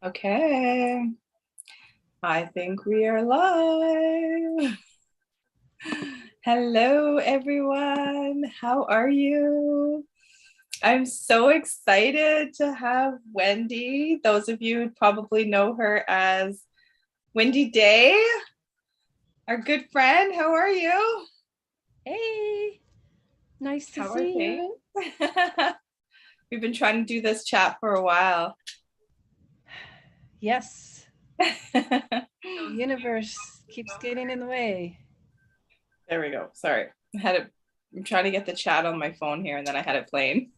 Okay, I think we are live. Hello, everyone. How are you? I'm so excited to have Wendy. Those of you probably know her as Wendy Day, our good friend. How are you? Hey, nice to How are see things? you. We've been trying to do this chat for a while. Yes, the universe keeps getting in the way. There we go. Sorry. I'm trying to get the chat on my phone here and then I had it playing.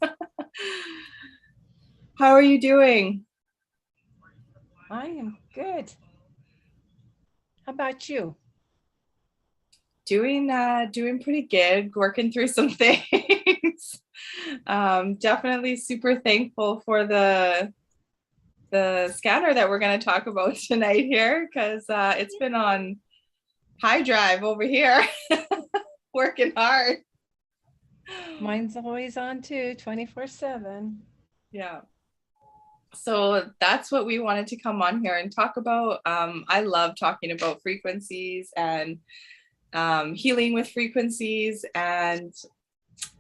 How are you doing? I am good. How about you? Doing pretty good, working through some things. Definitely super thankful for the scanner that we're going to talk about tonight here because it's been on high drive over here, working hard. Mine's always on too, 24/7. Yeah. So that's what we wanted to come on here and talk about. I love talking about frequencies and healing with frequencies. And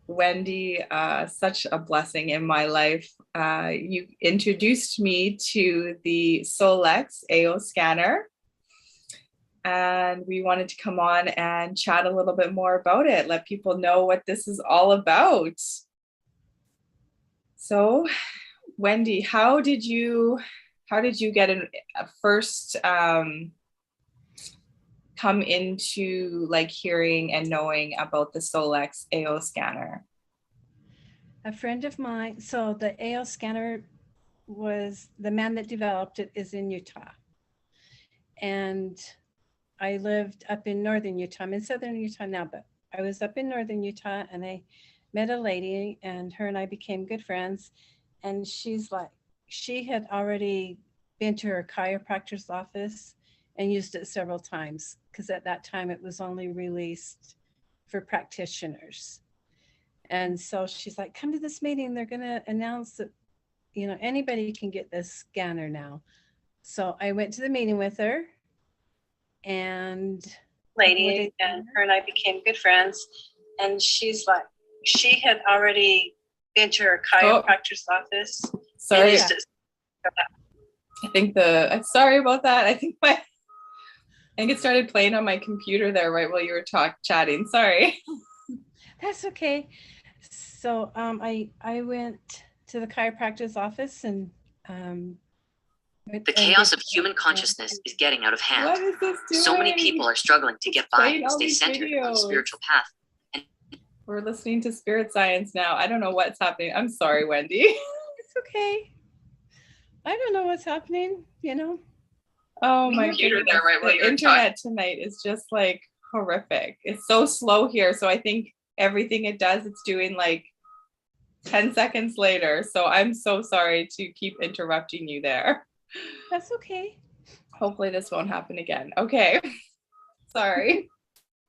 Wendy, such a blessing in my life. You introduced me to the Solex AO scanner, and we wanted to come on and chat a little bit more about it, let people know what this is all about. So, Wendy, how did you get a first come into like hearing and knowing about the Solex AO scanner? A friend of mine, so the AO scanner was the man that developed it is in Utah. And I lived up in northern Utah. I'm in southern Utah now, but I was up in northern Utah and I met a lady and her and I became good friends. And she's like, she had already been to her chiropractor's office and used it several times because at that time it was only released for practitioners. And so she's like, come to this meeting. They're going to announce that, you know, anybody can get this scanner now. So I went to the meeting with her and lady and her and I became good friends. And she's like, she had already been to her chiropractor's office. Sorry. I think sorry about that. I think it started playing on my computer there right while you were chatting. Sorry. That's okay. So I went to the chiropractor's office and the chaos of human consciousness is getting out of hand. What is this doing? So many people are struggling to get by and stay centered on the spiritual path. And we're listening to spirit science now. I don't know what's happening. I'm sorry, Wendy. It's okay. I don't know what's happening, you know. Oh my goodness. The internet tonight is just like horrific. It's so slow here. So I think everything it does, it's doing like 10 seconds later. So I'm so sorry to keep interrupting you there. That's okay. Hopefully this won't happen again. Okay. Sorry.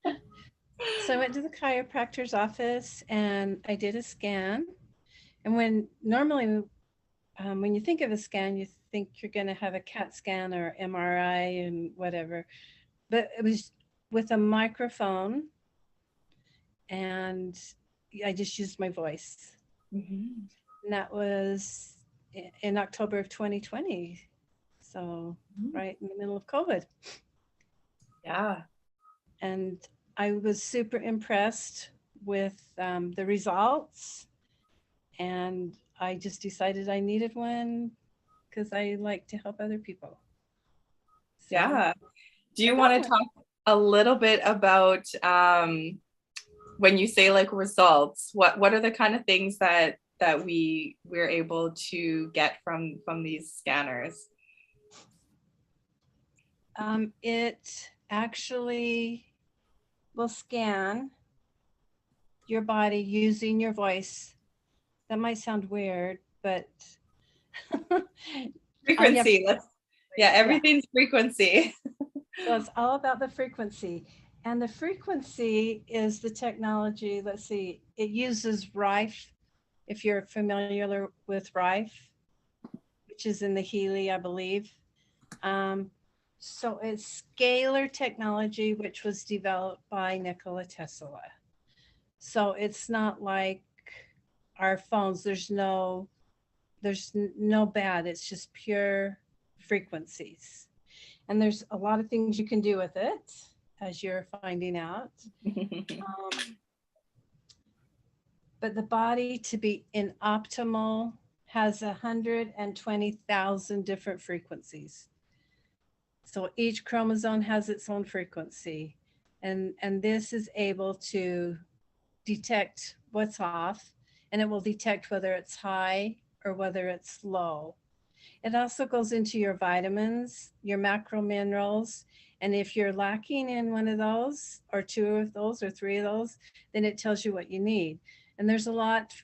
So I went to the chiropractor's office and I did a scan. And when you think of a scan, you think you're going to have a CAT scan or MRI and whatever. But it was with a microphone and I just used my voice. Mm-hmm. And that was in October of 2020. So right in the middle of COVID. Yeah. And I was super impressed with the results. And I just decided I needed one because I like to help other people. So, yeah. Do you want to talk a little bit about when you say like results, what are the kind of things that we're able to get from these scanners? It actually will scan your body using your voice. That might sound weird, but frequency. Everything's frequency. So it's all about the frequency. And the frequency is the technology, let's see, it uses Rife. If you're familiar with Rife, which is in the Healy, I believe. So it's scalar technology, which was developed by Nikola Tesla. So it's not like our phones. There's no bad. It's just pure frequencies. And there's a lot of things you can do with it, as you're finding out. But the body, to be in optimal, has 120,000 different frequencies. So each chromosome has its own frequency. And this is able to detect what's off, and it will detect whether it's high or whether it's low. It also goes into your vitamins, your macro minerals. And if you're lacking in one of those, or two of those, or three of those, then it tells you what you need. And there's a lot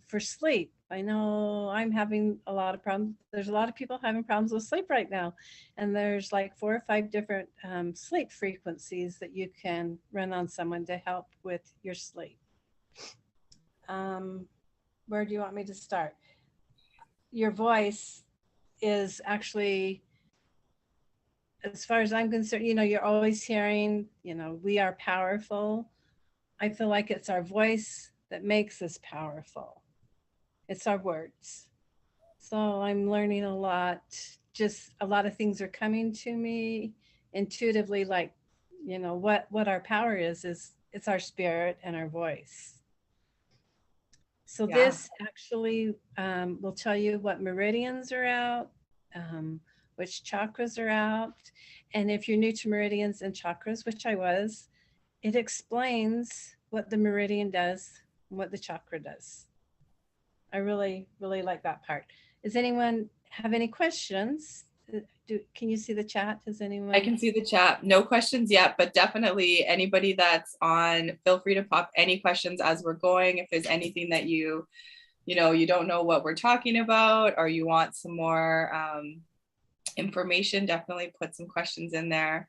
for sleep. I know I'm having a lot of problems. There's a lot of people having problems with sleep right now. And there's like 4 or 5 different sleep frequencies that you can run on someone to help with your sleep. Where do you want me to start? Your voice is actually, as far as I'm concerned, you know, you're always hearing, you know, we are powerful. I feel like it's our voice that makes us powerful. It's our words. So I'm learning a lot. Just a lot of things are coming to me intuitively, like, you know, what our power is it's our spirit and our voice. So this actually will tell you what meridians are out, which chakras are out. And if you're new to meridians and chakras, which I was, it explains what the meridian does and what the chakra does. I really, really like that part. Does anyone have any questions? Can you see the chat? Does anyone? I can see the chat. No questions yet, but definitely anybody that's on, feel free to pop any questions as we're going. If there's anything that you don't know what we're talking about, or you want some more information, definitely put some questions in there.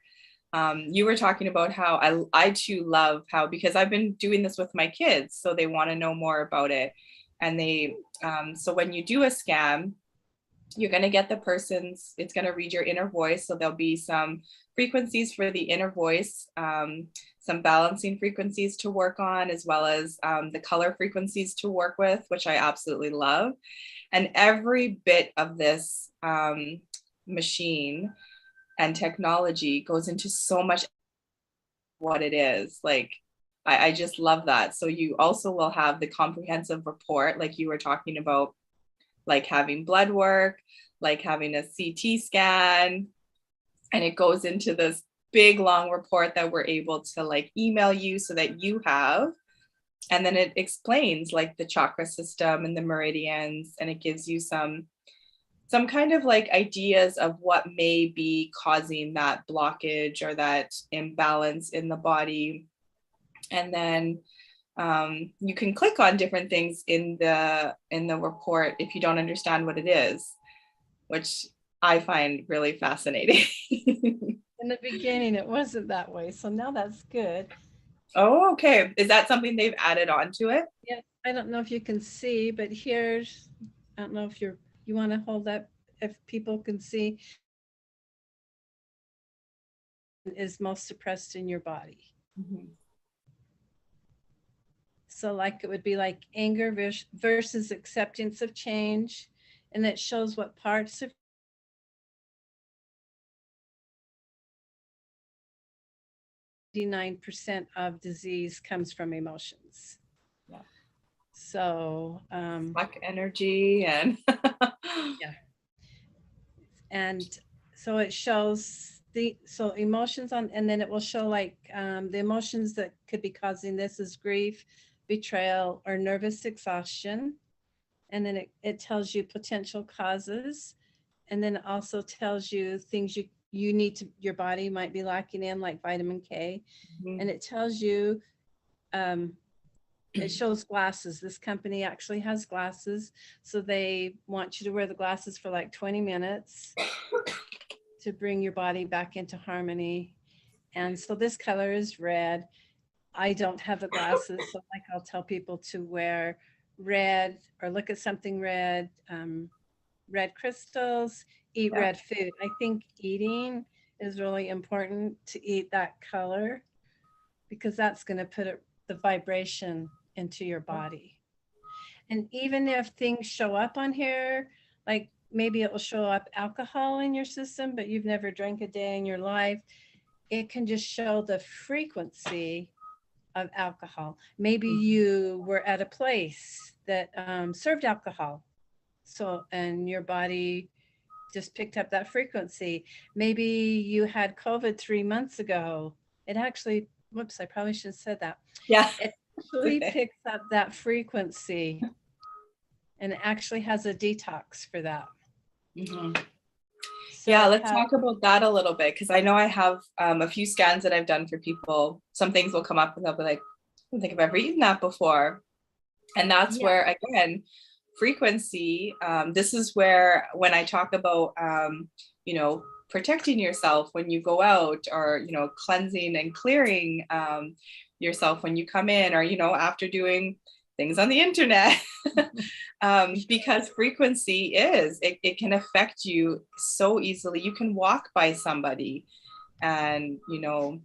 You were talking about how I too love how, because I've been doing this with my kids, so they want to know more about it. And they, so when you do a scan, you're going to get the person's, it's going to read your inner voice. So there'll be some frequencies for the inner voice, some balancing frequencies to work on, as well as the color frequencies to work with, which I absolutely love. And every bit of this machine and technology goes into so much what it is. Like, I just love that. So you also will have the comprehensive report, like you were talking about, like having blood work, like having a CT scan, and it goes into this big long report that we're able to like email you so that you have, and then it explains like the chakra system and the meridians, and it gives you some kind of like ideas of what may be causing that blockage or that imbalance in the body. And then you can click on different things in the report if you don't understand what it is, which I find really fascinating. In the beginning, it wasn't that way. So now that's good. Oh, okay. Is that something they've added on to it? Yeah. I don't know if you can see, but here's, I don't know if you want to hold up, if people can see, is most suppressed in your body. Mm-hmm. So like it would be like anger versus acceptance of change. And it shows what parts of 99% of disease comes from emotions. Yeah. So lack energy and yeah. And so it shows so emotions on, and then it will show like the emotions that could be causing this is grief, betrayal, or nervous exhaustion. And then it tells you potential causes. And then it also tells you things you need to, your body might be lacking in, like vitamin K. Mm-hmm. And it tells you, it shows glasses. This company actually has glasses. So they want you to wear the glasses for like 20 minutes to bring your body back into harmony. And so this color is red. I don't have the glasses, so like I'll tell people to wear red or look at something red. red crystals, eat Yeah. red food. I think eating is really important, to eat that color, because that's going to put the vibration into your body. And even if things show up on here, like maybe it will show up alcohol in your system, but you've never drank a day in your life, it can just show the frequency of alcohol. Maybe you were at a place that served alcohol. So, and your body just picked up that frequency. Maybe you had COVID 3 months ago. It actually, whoops, I probably should have said that. Yeah. It actually picks up that frequency, and it actually has a detox for that. Mm-hmm. So yeah, let's talk about that a little bit, because I know I have a few scans that I've done for people. Some things will come up and they'll be like, I don't think I've ever eaten that before. And that's where, again, frequency, this is where, when I talk about, you know, protecting yourself when you go out, or, you know, cleansing and clearing yourself when you come in, or, you know, after doing things on the internet, because frequency it can affect you so easily. You can walk by somebody and, you know,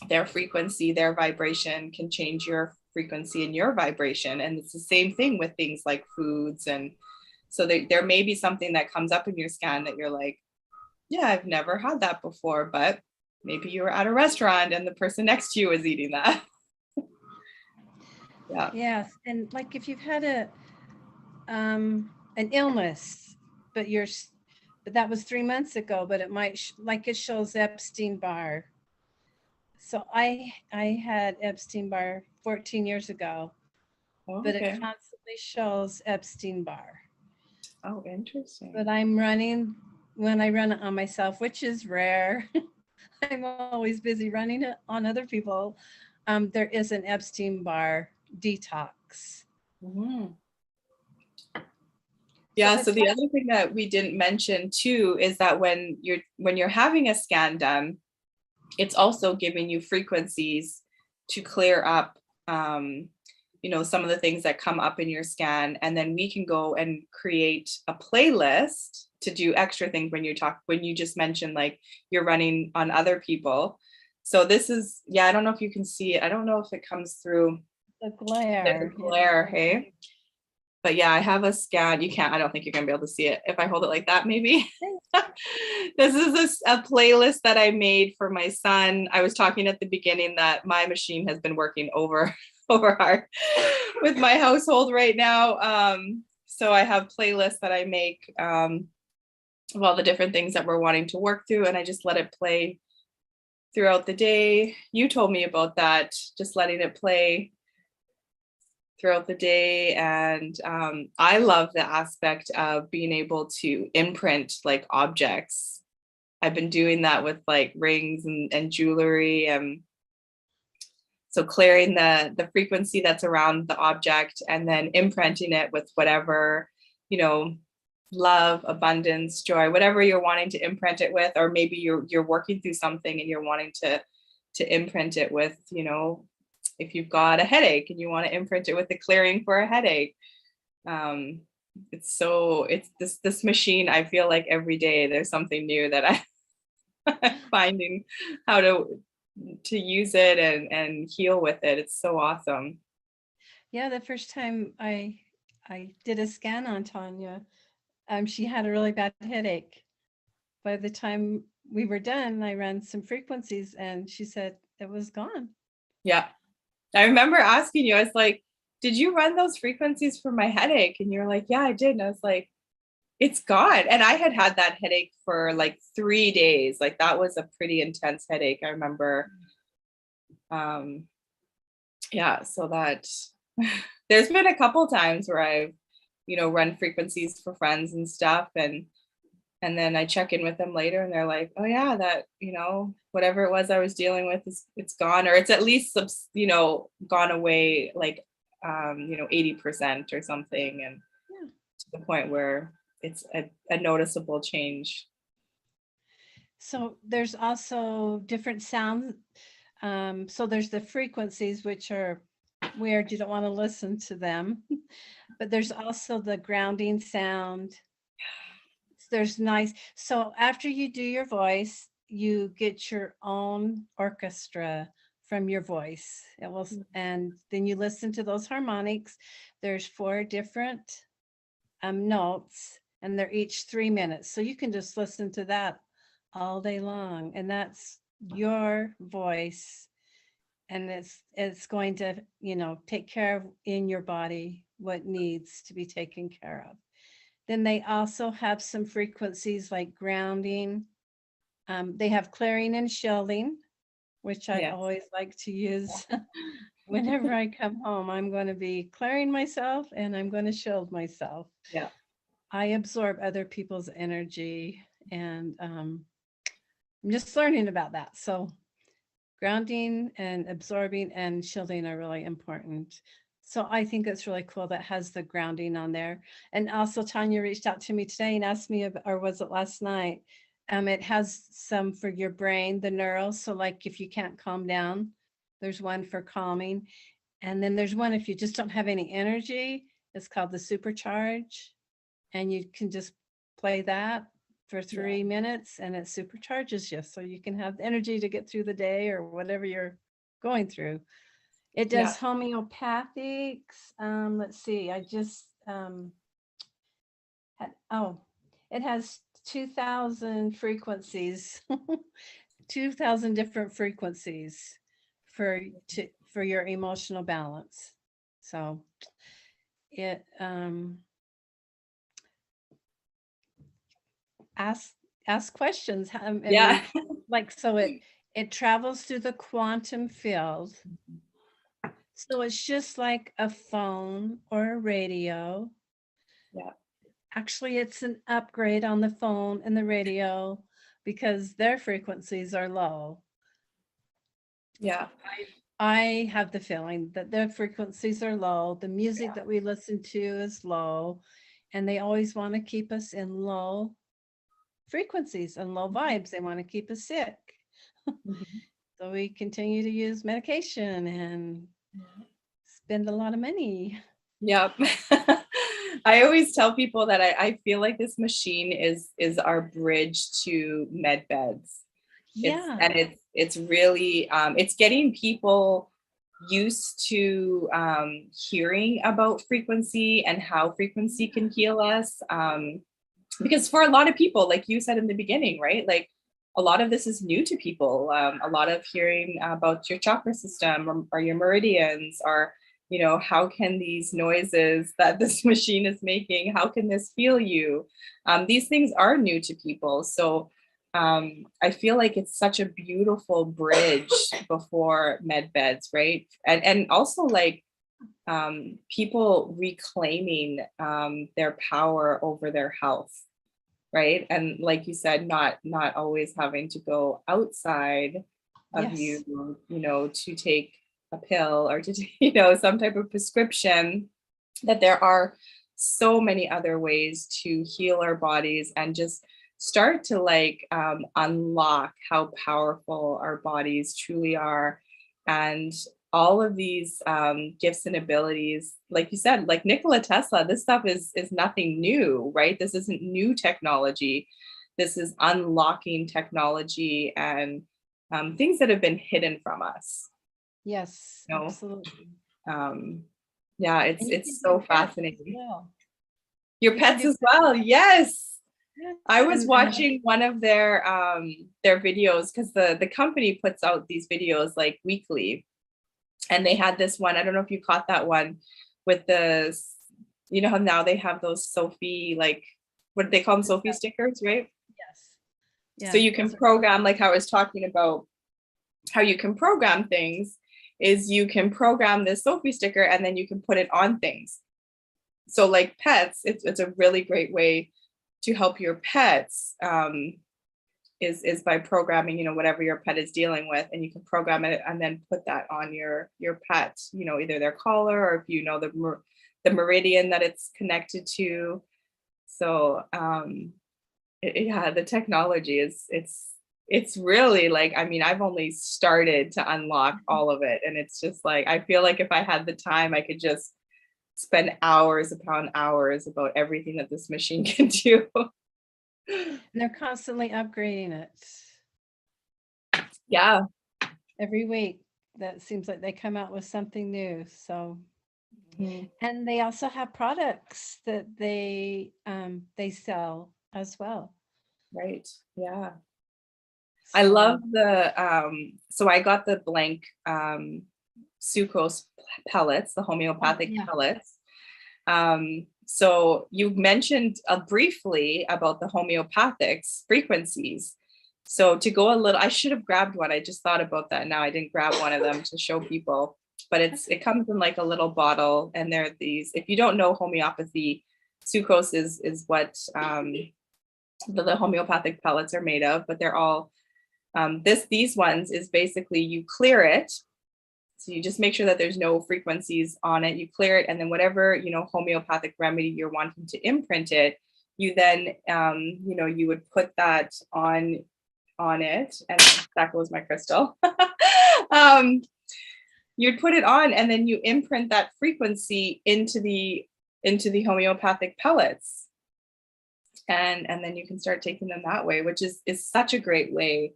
their frequency, their vibration can change your frequency and your vibration. And it's the same thing with things like foods. And so there may be something that comes up in your scan that you're like, yeah, I've never had that before, but maybe you were at a restaurant and the person next to you is eating that. Yeah. Yes, and like if you've had an illness, but that was 3 months ago, but it might like it shows Epstein-Barr. So I had Epstein-Barr 14 years ago, but it constantly shows Epstein-Barr. Oh, interesting. But I'm running, when I run it on myself, which is rare, I'm always busy running it on other people. There is an Epstein-Barr detox. Mm-hmm. Yeah, so the other thing that we didn't mention too is that when you're having a scan done, it's also giving you frequencies to clear up, you know, some of the things that come up in your scan, and then we can go and create a playlist to do extra things when you just mentioned like you're running on other people. So this is, yeah, I don't know if you can see it. I don't know if it comes through the glare. The glare, hey. But yeah, I have a scan. You can't, I don't think you're gonna be able to see it. If I hold it like that, maybe. This is a playlist that I made for my son. I was talking at the beginning that my machine has been working over hard with my household right now. So I have playlists that I make of all the different things that we're wanting to work through, and I just let it play throughout the day. You told me about that, just letting it play throughout the day. And I love the aspect of being able to imprint like objects. I've been doing that with like rings and jewelry, and so clearing the frequency that's around the object and then imprinting it with whatever, you know, love, abundance, joy, whatever you're wanting to imprint it with. Or maybe you're working through something and you're wanting to imprint it with, you know, if you've got a headache and you want to imprint it with the clearing for a headache. It's this machine, I feel like every day there's something new that I'm finding how to use it and heal with it. It's so awesome. Yeah, the first time I did a scan on Tanya, she had a really bad headache. By the time we were done, I ran some frequencies and she said it was gone. Yeah. I remember asking you, I was like, did you run those frequencies for my headache? And you're like, yeah, I did. And I was like, it's gone. And I had that headache for like 3 days. Like that was a pretty intense headache. I remember. Yeah, so that there's been a couple times where I've, you know, run frequencies for friends and stuff. And then I check in with them later and they're like, oh yeah, that, you know, whatever it was I was dealing with it's gone, or it's at least, you know, gone away, like, you know, 80% or something. And to the point where it's a noticeable change. So there's also different sounds. So there's the frequencies, which are weird. You don't want to listen to them, but there's also the grounding sound. There's nice. So after you do your voice, you get your own orchestra from your voice. It will, and then you listen to those harmonics. There's 4 different notes, and they're each 3 minutes. So you can just listen to that all day long, and that's your voice. And it's going to, you know, take care of in your body what needs to be taken care of. Then they also have some frequencies like grounding. They have clearing and shielding, which I always like to use. Whenever I come home, I'm going to be clearing myself and I'm going to shield myself. Yeah. I absorb other people's energy, and I'm just learning about that. So grounding and absorbing and shielding are really important. So I think it's really cool that has the grounding on there. And also Tanya reached out to me today and asked me, or was it last night? It has some for your brain, the neural. So like if you can't calm down, there's one for calming. And then there's one if you just don't have any energy, it's called the supercharge. And you can just play that for 3 minutes and it supercharges you. So you can have the energy to get through the day or whatever you're going through. It does homeopathics. Let's see, I just, it has 2,000 frequencies, 2,000 different frequencies for your emotional balance. So it, ask questions. Like, so it travels through the quantum field. So it's just like a phone or a radio. Yeah. Actually, it's an upgrade on the phone and the radio because their frequencies are low. Yeah. I have the feeling that their frequencies are low. The music that we listen to is low, and they always want to keep us in low frequencies and low vibes. They want to keep us sick. So we continue to use medication and spend a lot of money. Yep. I always tell people that I feel like this machine is our bridge to med beds. Yeah. It's really, it's getting people used to hearing about frequency and how frequency can heal us. Because for a lot of people, like you said in the beginning, right? Like a lot of this is new to people. A lot of hearing about your chakra system or your meridians, or, you know, how can these noises that this machine is making, how can this heal you? These things are new to people. So I feel like it's such a beautiful bridge before med beds, right? And also like people reclaiming their power over their health, right? And like you said, not always having to go outside of you know, to take a pill or to, you know, some type of prescription, that there are so many other ways to heal our bodies and just start to like unlock how powerful our bodies truly are. And all of these gifts and abilities, like you said, like Nikola Tesla, this stuff is nothing new, right? This isn't new technology. This is unlocking technology and things that have been hidden from us. Yes, you know? absolutely. Yeah, it's so fascinating. Well. Your pets as well, yes. I was watching one of their videos because the company puts out these videos like weekly. And they had this one, I don't know if you caught that one with the, you know how now they have those Sophie, like, what do they call them? Sophie stickers, right? Yes. Yeah, so you can program, like I was talking about how you can program things, is you can program this Sophie sticker and then you can put it on things. So like pets, it's a really great way to help your pets, is by programming, you know, whatever your pet is dealing with, and you can program it and then put that on your pet, you know, either their collar or if you know the meridian that it's connected to. So yeah, the technology it's really like, I mean, I've only started to unlock all of it, and it's just like, I feel like if I had the time, I could just spend hours upon hours about everything that this machine can do. And they're constantly upgrading it. Yeah. Every week, that seems like they come out with something new. So, and they also have products that they sell as well. Right. Yeah. I love the, so I got the blank sucrose pellets, the homeopathic pellets. So you mentioned briefly about the homeopathics frequencies. So to go a little, I should have grabbed one. I just thought about that now. I didn't grab one of them to show people, but it comes in like a little bottle, and there are these, if you don't know homeopathy, sucrose is what the homeopathic pellets are made of, but they're all, these ones is basically you clear it. So you just make sure that there's no frequencies on it, you clear it, and then whatever, homeopathic remedy you're wanting to imprint it, you then, you would put that on it, and that goes my crystal. You'd put it on, and then you imprint that frequency into the homeopathic pellets. And then you can start taking them that way, which is such a great way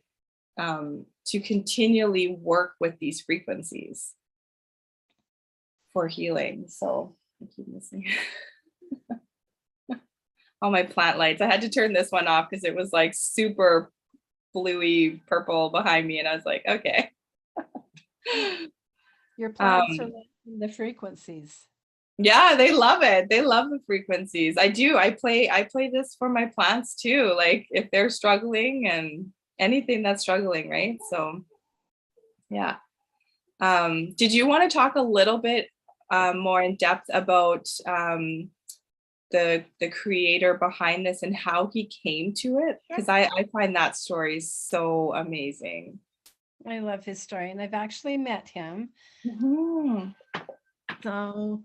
to continually work with these frequencies for healing. So I keep missing all my plant lights. I had to turn this one off because it was like super bluey purple behind me, and I was like, okay. Your plants are liking the frequencies. Yeah, they love it. They love the frequencies. I do. I play this for my plants too. Like if they're struggling, and anything that's struggling, right? So yeah. Did you want to talk a little bit more in depth about the creator behind this and how he came to it? Because I find that story so amazing. I love his story, and I've actually met him. So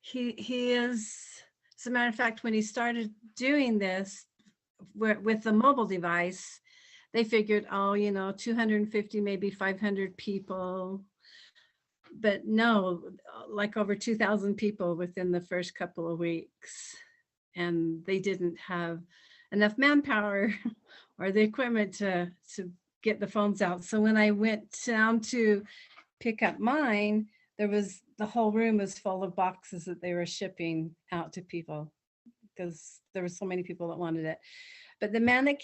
he is, as a matter of fact, when he started doing this with the mobile device, they figured, 250, maybe 500 people. But no, like over 2,000 people within the first couple of weeks. And they didn't have enough manpower or the equipment to get the phones out. So when I went down to pick up mine, the whole room was full of boxes that they were shipping out to people because there were so many people that wanted it. But the man that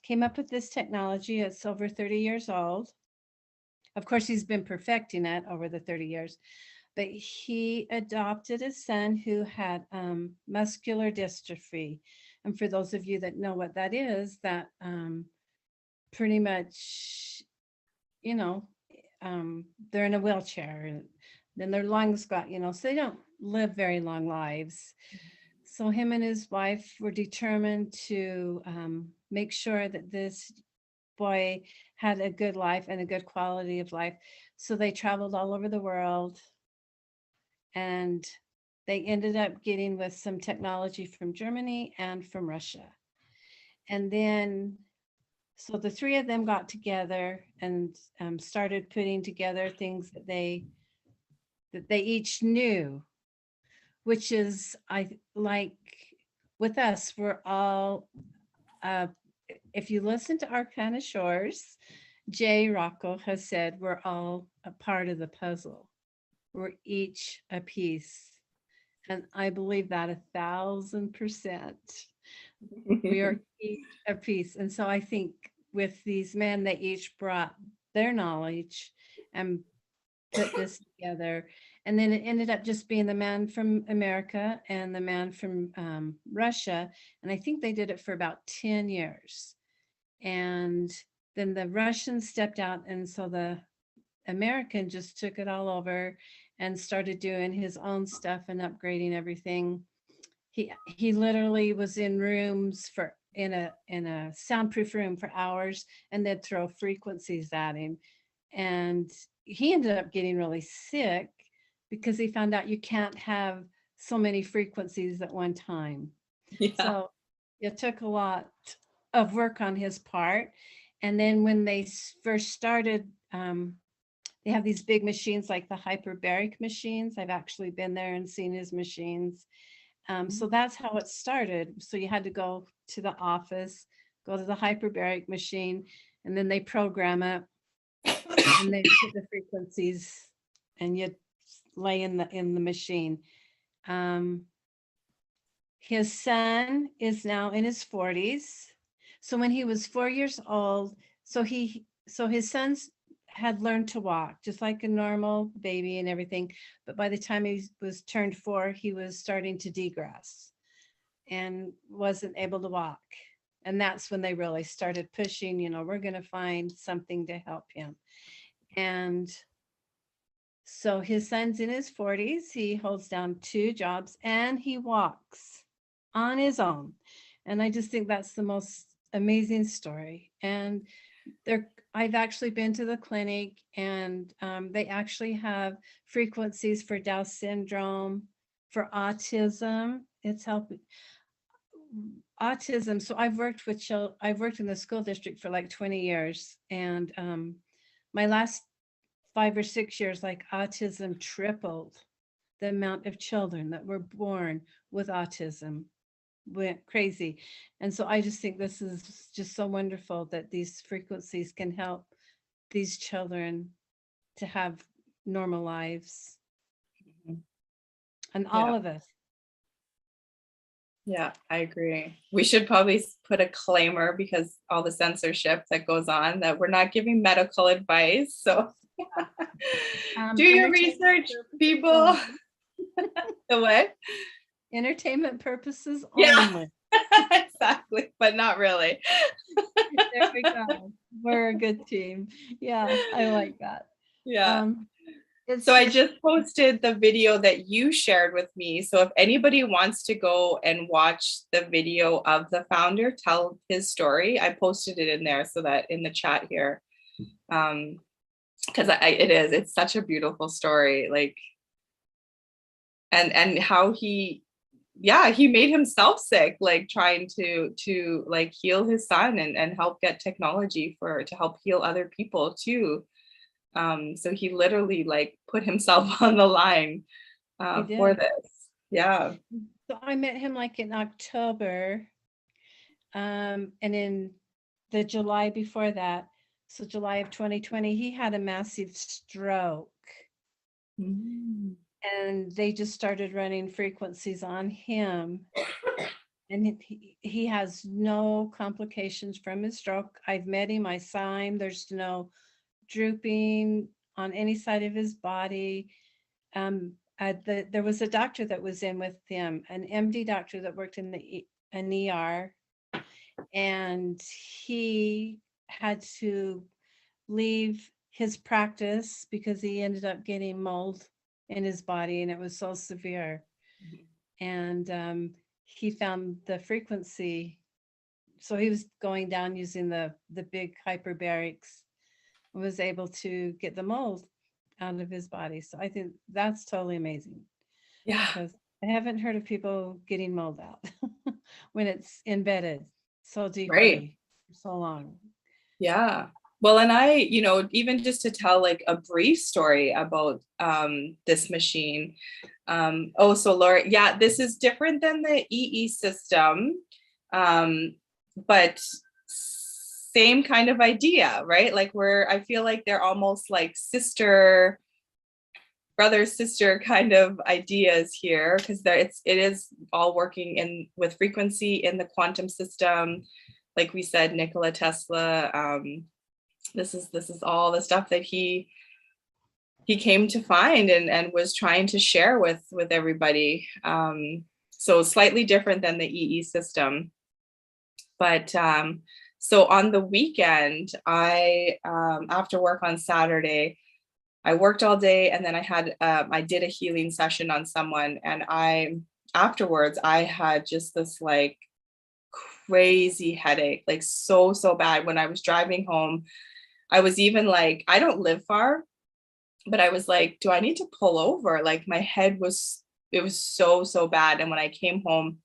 came up with this technology, it's over 30 years old. Of course, he's been perfecting it over the 30 years, but he adopted a son who had muscular dystrophy. And for those of you that know what that is, that pretty much, they're in a wheelchair, and then their lungs got, so they don't live very long lives. So him and his wife were determined to make sure that this boy had a good life and a good quality of life. So they traveled all over the world, and they ended up getting with some technology from Germany and from Russia. And then, so the three of them got together and started putting together things that they each knew, which is, like with us, we're all, if you listen to Arcana Shores, Jay Rocco has said we're all a part of the puzzle. We're each a piece. And I believe that 1,000%. We are each a piece. And so I think with these men, they each brought their knowledge and put this together. And then it ended up just being the man from America and the man from Russia. And I think they did it for about 10 years. And then the Russians stepped out. And so the American just took it all over and started doing his own stuff and upgrading everything. He literally was in rooms in a soundproof room for hours, and they'd throw frequencies at him. And he ended up getting really sick because he found out you can't have so many frequencies at one time. Yeah. So it took a lot of work on his part. And then when they first started, they have these big machines like the hyperbaric machines. I've actually been there and seen his machines. So that's how it started. So you had to go to the office, go to the hyperbaric machine, and then they program it and they put the frequencies and you lay in the machine. His son is now in his 40s. So when he was 4 years old, so his sons had learned to walk just like a normal baby and everything. But by the time he was turned 4, he was starting to degress and wasn't able to walk. And that's when they really started pushing, you know, we're going to find something to help him. And so his son's in his 40s. He holds down 2 jobs and he walks on his own. And I just think that's the most amazing story. And I've actually been to the clinic, and they actually have frequencies for Down syndrome, for autism. It's helping autism. So I've worked with children. I've worked in the school district for like 20 years, and my last 5 or 6 years, like autism tripled the amount of children that were born with autism. Went crazy. And so I just think this is just so wonderful that these frequencies can help these children to have normal lives. And all of us. Yeah, I agree. We should probably put a disclaimer, because all the censorship that goes on, that we're not giving medical advice. So do your research, people. The what? Entertainment purposes Yeah. only. Exactly, but not really. There we go. We're a good team. Yeah, I like that. Yeah. So I just posted the video that you shared with me. So if anybody wants to go and watch the video of the founder tell his story, I posted it in there, so that in the chat here, because it's such a beautiful story, like, and how he made himself sick, like trying to like heal his son and help get technology to help heal other people too. So he literally like put himself on the line for this. Yeah. So I met him like in October, and in the July before that, so July of 2020, he had a massive stroke. And they just started running frequencies on him. And he has no complications from his stroke. I've met him, I saw him. There's no drooping on any side of his body. There was a doctor that was in with him, an MD doctor that worked in an ER, and he had to leave his practice because he ended up getting mold in his body, and it was so severe. And he found the frequency, so he was going down using the big hyperbarics, was able to get the mold out of his body. So I think that's totally amazing. Yeah, because I haven't heard of people getting mold out when it's embedded so deeply for so long. Yeah. Well, and I, even just to tell like a brief story about this machine. So Laura, yeah, this is different than the EE system, but same kind of idea, right? Like I feel like they're almost like brother, sister kind of ideas here, because it is all working with frequency in the quantum system. Like we said, Nikola Tesla, this is all the stuff that he came to find and was trying to share with everybody. So slightly different than the EE system. But so on the weekend, I after work on Saturday, I worked all day, and then I did a healing session on someone, and afterwards I had just this like crazy headache, like so bad. When I was driving home, I was even like, I don't live far, but I was like, do I need to pull over? Like my head was so bad. And when I came home,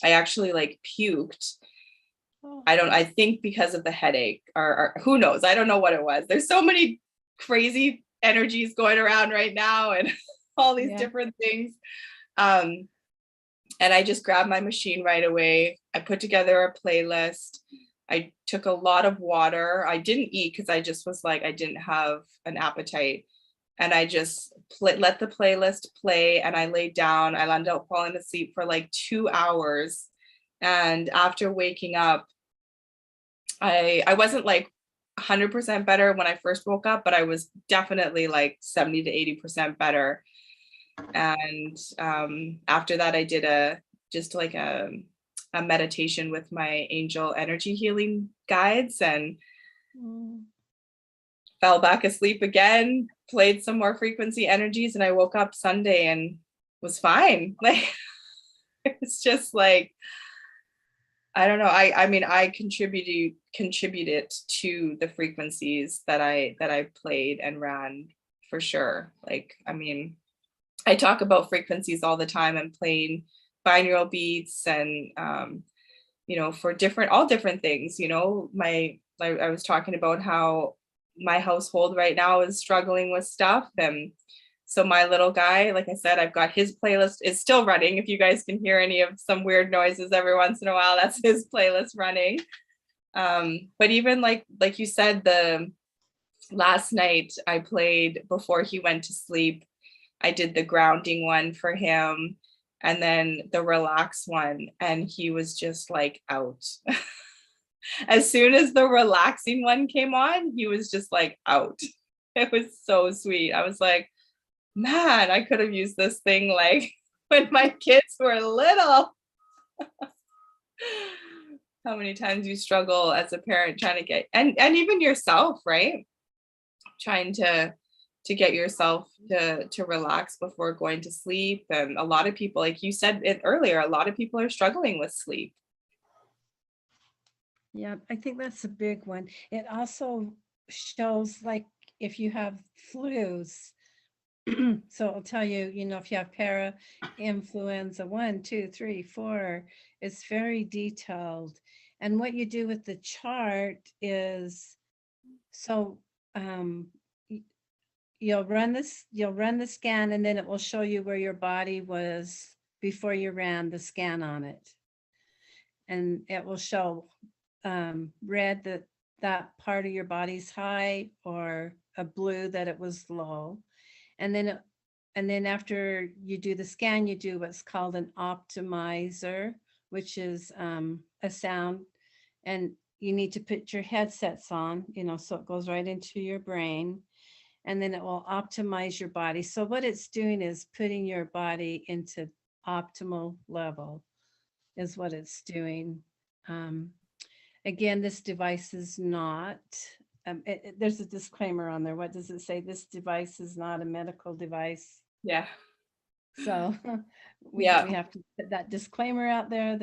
I actually like puked. I think because of the headache, or who knows? I don't know what it was. There's so many crazy energies going around right now and all these Yeah. different things. And I just grabbed my machine right away. I put together a playlist. I took a lot of water. I didn't eat because I just was like, I didn't have an appetite. And I just let the playlist play, and I laid down. I ended up falling asleep for like 2 hours. And after waking up, I wasn't like 100% better when I first woke up, but I was definitely like 70 to 80% better. And after that, I did a meditation with my angel energy healing guides, and fell back asleep again, played some more frequency energies, and I woke up Sunday and was fine. Like, it's just like, I don't know. I mean, I contributed to the frequencies that I played and ran, for sure. Like, I mean, I talk about frequencies all the time and playing binaural beats and, you know, for all different things, you know. I was talking about how my household right now is struggling with stuff. And so my little guy, like I said, I've got his playlist is still running. If you guys can hear any of some weird noises every once in a while, that's his playlist running. But even like you said, the last night I played before he went to sleep, I did the grounding one for him, and then the relax one, and he was just like out. As soon as the relaxing one came on, he was just like out. It was so sweet. I was like, man, I could have used this thing like when my kids were little. How many times you struggle as a parent trying to get, and even yourself, right? Trying to get yourself to relax before going to sleep. And a lot of people, like you said it earlier, a lot of people are struggling with sleep. Yeah, I think that's a big one. It also shows, like, if you have flus, so it'll tell you, you know, if you have influenza 1, 2, 3, 4, it's very detailed. And what you do with the chart is, so you'll run the scan, and then it will show you where your body was before you ran the scan on it. And it will show red that part of your body's high, or a blue that it was low. And then after you do the scan, you do what's called an optimizer, which is a sound, and you need to put your headsets on, you know, so it goes right into your brain, and then it will optimize your body. So what it's doing is putting your body into optimal level is what it's doing. Again, this device is not, there's a disclaimer on there. What does it say? This device is not a medical device. Yeah. So we have to put that disclaimer out there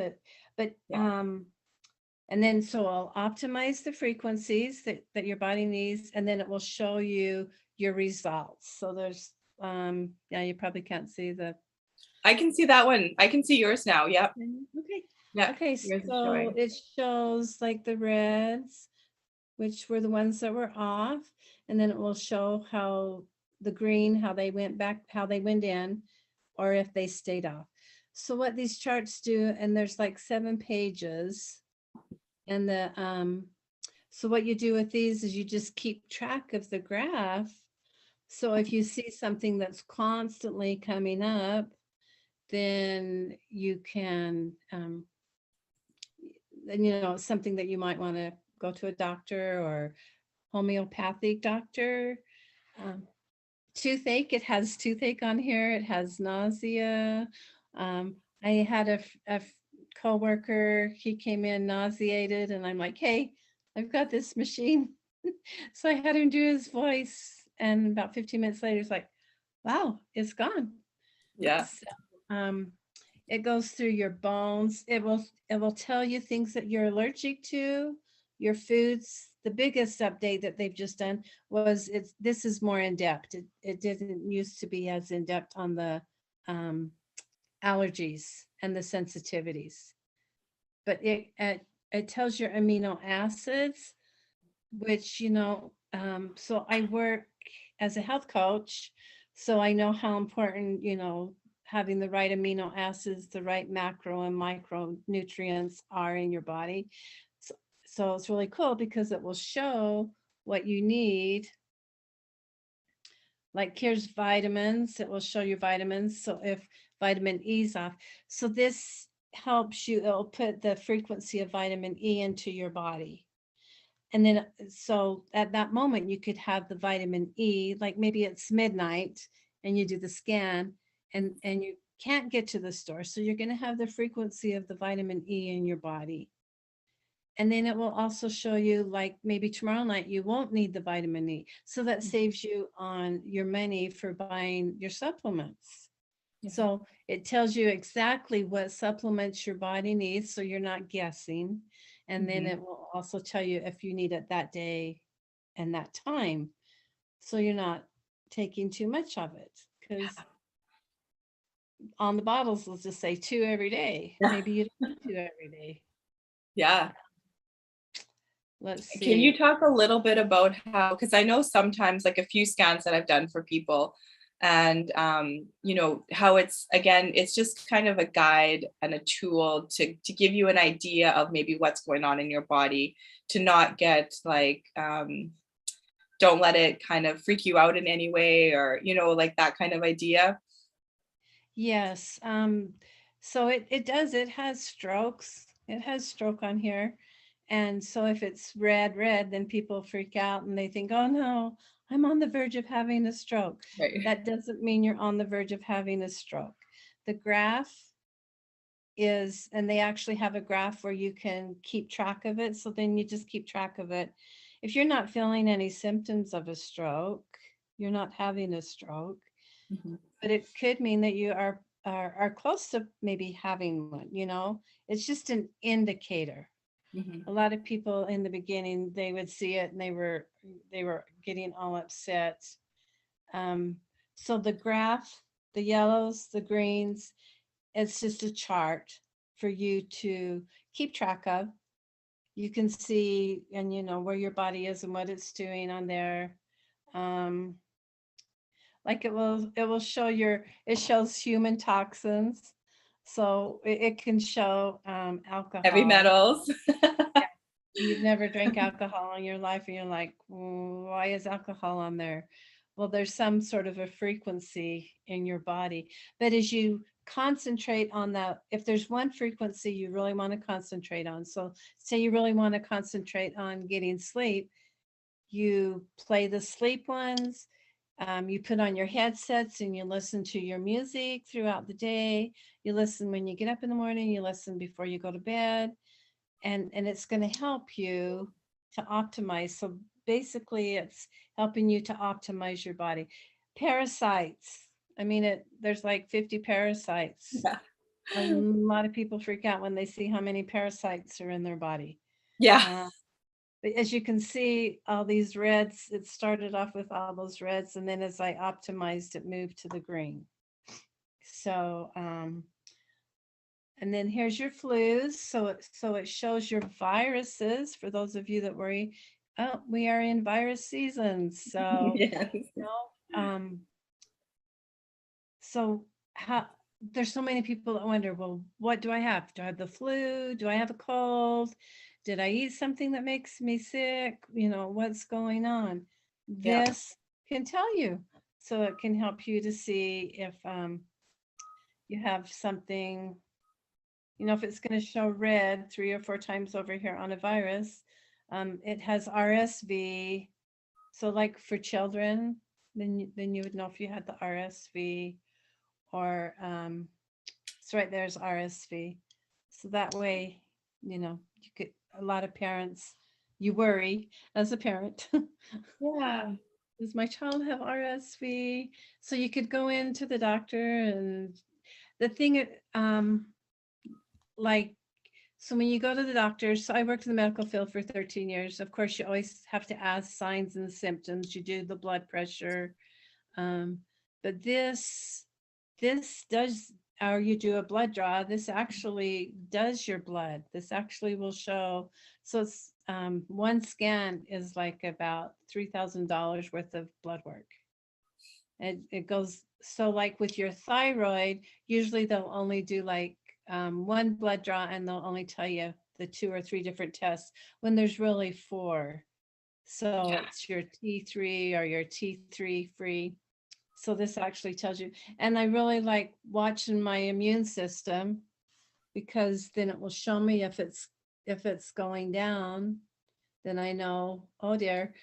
and then so I'll optimize the frequencies that your body needs, and then it will show you your results. So there's, yeah, you probably can't see I can see that one. I can see yours now. Yep. Okay. Yeah. Okay, so it shows like the reds, which were the ones that were off, and then it will show how the green, how they went back, how they went in, or if they stayed off. So what these charts do, and there's like 7 pages, and so what you do with these is you just keep track of the graph. So if you see something that's constantly coming up, then you can, you know, something that you might want to go to a doctor or homeopathic doctor. Toothache, it has toothache on here. It has nausea. I had a coworker, he came in nauseated, and I'm like, hey, I've got this machine. So I had him do his voice, and about 15 minutes later, it's like, wow, it's gone. Yeah. So, it goes through your bones. It will tell you things that you're allergic to, your foods. The biggest update that they've just done was this is more in depth. It didn't used to be as in depth on the allergies and the sensitivities, but it tells your amino acids, which, you know, so I work as a health coach, so I know how important, you know, having the right amino acids, the right macro and micronutrients are in your body. So it's really cool because it will show what you need. Like here's vitamins, it will show you vitamins. So if vitamin E is off, so this helps you, it'll put the frequency of vitamin E into your body. And then, so at that moment, you could have the vitamin E, like maybe it's midnight and you do the scan and you can't get to the store. So you're going to have the frequency of the vitamin E in your body. And then it will also show you, like maybe tomorrow night, you won't need the vitamin E. So that saves you on your money for buying your supplements. Yeah. So it tells you exactly what supplements your body needs. So you're not guessing. And then it will also tell you if you need it that day and that time. So you're not taking too much of it, because on the bottles, will just say 2 every day. Maybe you don't need 2 every day. Yeah. Let's see. Can you talk a little bit about how, because I know sometimes like a few scans that I've done for people, and you know, how it's, again, it's just kind of a guide and a tool to give you an idea of maybe what's going on in your body, to not get like, don't let it kind of freak you out in any way, or, you know, like that kind of idea. Yes. So it does, it has strokes. It has stroke on here. And so if it's red, then people freak out and they think, oh no, I'm on the verge of having a stroke. Right. That doesn't mean you're on the verge of having a stroke. The graph is, and they actually have a graph where you can keep track of it. So then you just keep track of it. If you're not feeling any symptoms of a stroke, you're not having a stroke, but it could mean that you are close to maybe having one, you know, it's just an indicator. A lot of people in the beginning, they would see it and they were getting all upset. So the graph, the yellows, the greens, it's just a chart for you to keep track of. You can see, and you know, where your body is and what it's doing on there. Like it will show it shows human toxins. So it can show alcohol. Heavy metals. Yeah. You've never drank alcohol in your life and you're like, why is alcohol on there? Well, there's some sort of a frequency in your body. But as you concentrate on that, if there's one frequency you really want to concentrate on, so say you really want to concentrate on getting sleep, you play the sleep ones. You put on your headsets and you listen to your music throughout the day. You listen when you get up in the morning, you listen before you go to bed, and it's going to help you to optimize. So basically it's helping you to optimize your body. Parasites. I mean, there's like 50 parasites. Yeah. A lot of people freak out when they see how many parasites are in their body. Yeah. But as you can see, all these reds, it started off with all those reds, and then as I optimized, it moved to the green. So, and then here's your flus. So it shows your viruses for those of you that worry. Oh, we are in virus season. So, yes. You know, so there's so many people that wonder, well, what do I have? Do I have the flu? Do I have a cold? Did I eat something that makes me sick? You know, what's going on? Yeah. This can tell you. So it can help you to see if you have something, you know, if it's going to show red 3 or 4 times over here on a virus, it has RSV. So like for children, then you would know if you had the RSV, or so right there's RSV. So that way, you know, you could, a lot of parents, you worry as a parent. Yeah. Does my child have RSV? So you could go into the doctor, and the thing, like, so when you go to the doctor, so I worked in the medical field for 13 years. Of course, you always have to ask signs and symptoms. You do the blood pressure. But this does, or you do a blood draw, this actually does your blood. This actually will show. So it's one scan is like about $3,000 worth of blood work. It goes, so like with your thyroid, usually they'll only do like one blood draw and they'll only tell you the 2 or 3 different tests when there's really 4. So it's your T3 or your T3 free. So this actually tells you, and I really like watching my immune system, because then it will show me if it's going down, then I know, oh dear,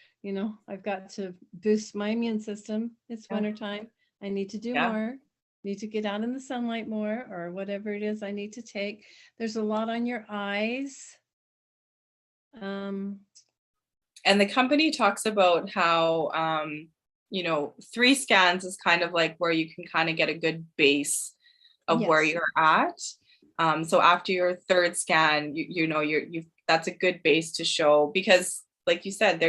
I've got to boost my immune system. It's wintertime. I need to do more, need to get out in the sunlight more, or whatever it is I need to take. There's a lot on your eyes. And the company talks about how, 3 scans is kind of like where you can kind of get a good base of where you're at. So after your 3rd scan, that's a good base to show, because like you said,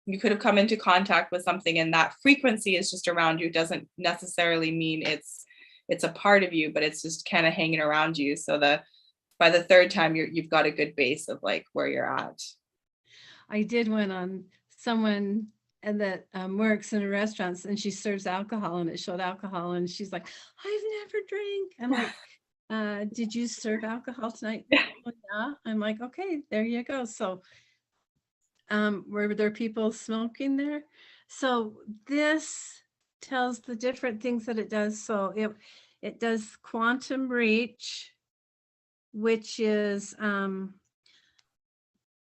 you could have come into contact with something and that frequency is just around you. Doesn't necessarily mean it's a part of you, but it's just kind of hanging around you. So by the 3rd time, you've got a good base of like where you're at. I did one on someone and that works in restaurants, and she serves alcohol, and it showed alcohol, and she's like, I've never drank. I'm like, did you serve alcohol tonight? Well, yeah. I'm like, okay, there you go. So were there people smoking there? So this tells the different things that it does. So it does quantum reach, which is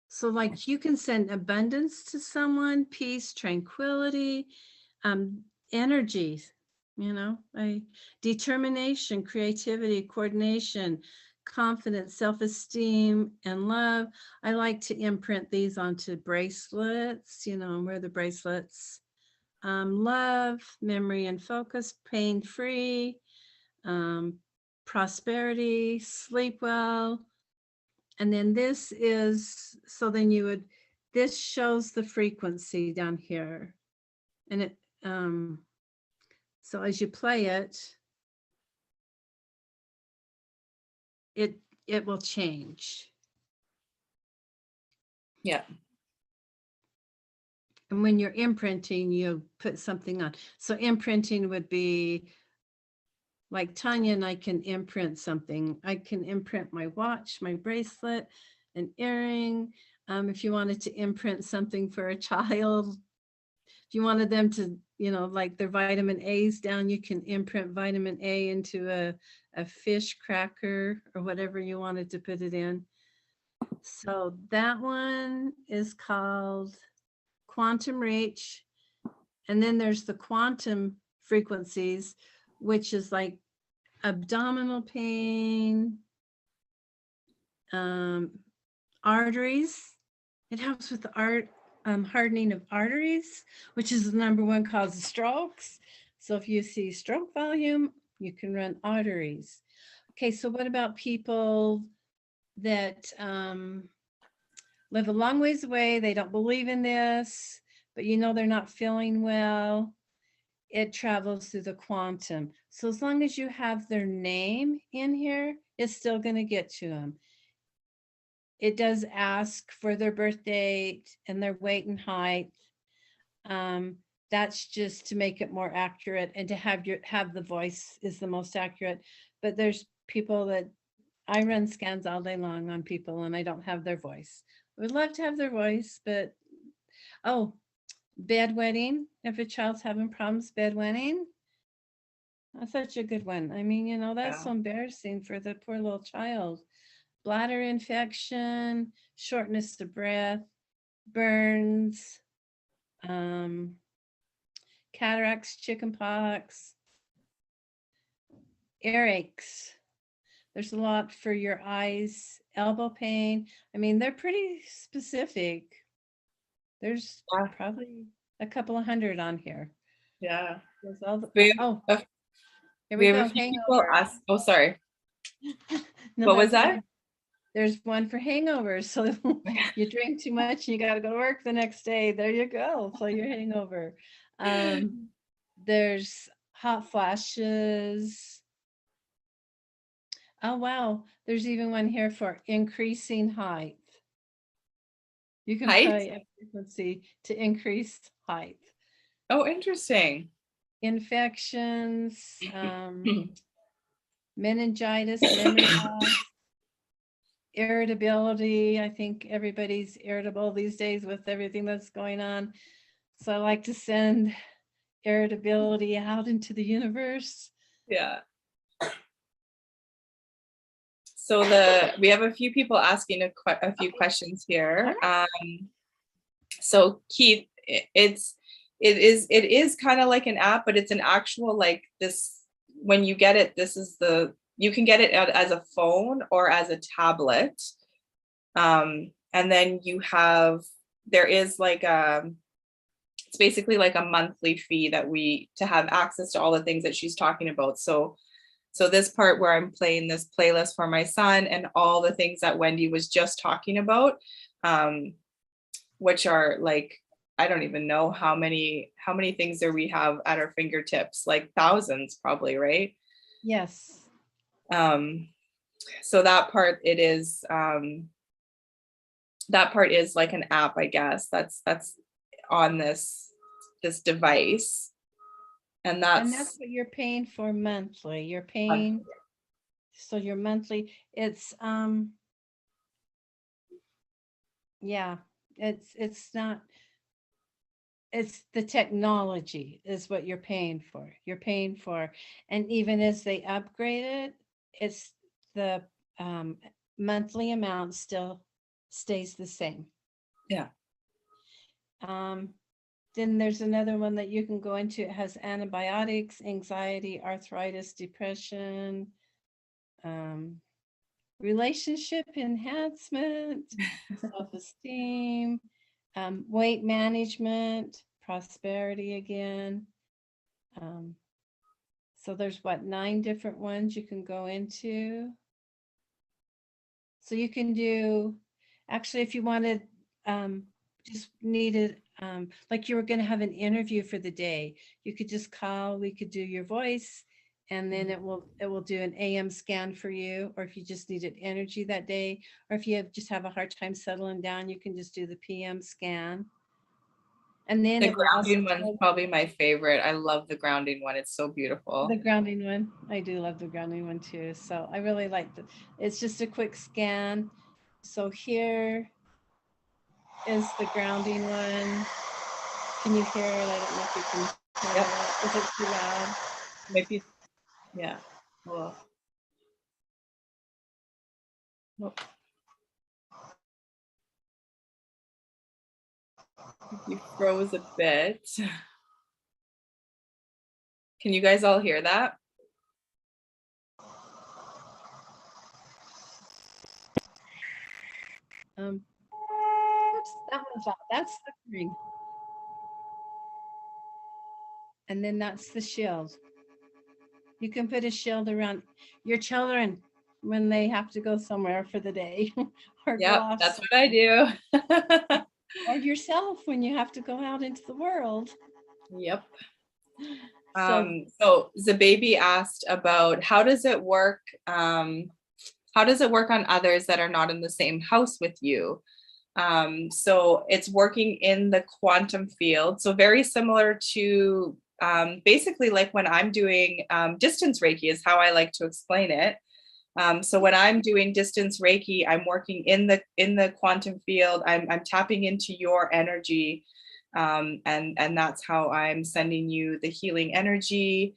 so like you can send abundance to someone, peace, tranquility, energy, determination, creativity, coordination, confidence, self-esteem, and love. I like to imprint these onto bracelets, wear the bracelets. Love, memory and focus, pain-free, prosperity, sleep well. And then this is, so then this shows the frequency down here. And it, so as you play it, it will change. Yeah. And when you're imprinting, you put something on. So imprinting would be like Tanya and I can imprint something. I can imprint my watch, my bracelet, an earring. If you wanted to imprint something for a child, if you wanted them to, like their vitamin A's down, you can imprint vitamin A into a fish cracker or whatever you wanted to put it in. So that one is called Quantum Reach. And then there's the quantum frequencies, which is like abdominal pain, arteries. It helps with the hardening of arteries, which is the #1 cause of strokes. So if you see stroke volume, you can run arteries. Okay, so what about people that live a long ways away? They don't believe in this, but they're not feeling well. It travels through the quantum. So as long as you have their name in here, it's still going to get to them. It does ask for their birth date and their weight and height. That's just to make it more accurate, and to have the voice is the most accurate. But there's people that I run scans all day long on people and I don't have their voice. I would love to have their voice, but bedwetting. If a child's having problems bedwetting, that's such a good one. I mean, that's so embarrassing for the poor little child. Bladder infection, shortness of breath, burns, cataracts, chickenpox, earaches. There's a lot for your eyes, elbow pain. I mean, they're pretty specific. There's probably a couple of hundred on here. Yeah. There's all the, here we we have go. a few people ask. Oh, sorry. No, what was that? There's one for hangovers. So you drink too much and you got to go to work the next day. There you go. So you're hangover. There's hot flashes. Oh, wow. There's even one here for increasing height. You can play a frequency to increase height. Oh, interesting. infections, meningitis, memory loss, irritability. I think everybody's irritable these days with everything that's going on. So I like to send irritability out into the universe. Yeah. So we have a few people asking a few questions here. So Keith, it is kind of like an app, but it's an actual, like, this, when you get it, you can get it as a phone or as a tablet. And then there is like it's basically like a monthly fee to have access to all the things that she's talking about. So this part where I'm playing this playlist for my son and all the things that Wendy was just talking about, which are like, I don't even know how many things there we have at our fingertips, like thousands probably, right? Yes. So that part is like an app, I guess, that's on this device. And that's what you're paying for monthly. You're paying, so your monthly, it's yeah, it's not, it's the technology is what you're paying for. You're paying for, and even as they upgrade it, it's the monthly amount still stays the same. Yeah. Then there's another one that you can go into. It has antibiotics, anxiety, arthritis, depression, relationship enhancement, self-esteem, weight management, prosperity again. So there's 9 different ones you can go into. So you can do, actually, if you wanted, just needed, like you were going to have an interview for the day, you could just call, we could do your voice, and then it will do an AM scan for you. Or if you just needed energy that day, or if you just have a hard time settling down, you can just do the PM scan. And then the grounding one's probably my favorite. I love the grounding one. It's so beautiful. The grounding one. I do love the grounding one too. So I really like it. It's just a quick scan. So here is the grounding one. Can you hear it? I don't know if you can hear it. Is it too loud? Maybe. Yeah. Well. Nope. You froze a bit. Can you guys all hear that? Oops, that one's off. That's the ring. And then that's the shield. You can put a shield around your children when they have to go somewhere for the day. Or yeah, that's what I do. Or yourself when you have to go out into the world. Yep. So Zababy asked about how does it work? How does it work on others that are not in the same house with you? So it's working in the quantum field. So very similar to basically like when I'm doing distance Reiki is how I like to explain it. So when I'm doing distance Reiki, I'm working in the quantum field. I'm tapping into your energy, and that's how I'm sending you the healing energy,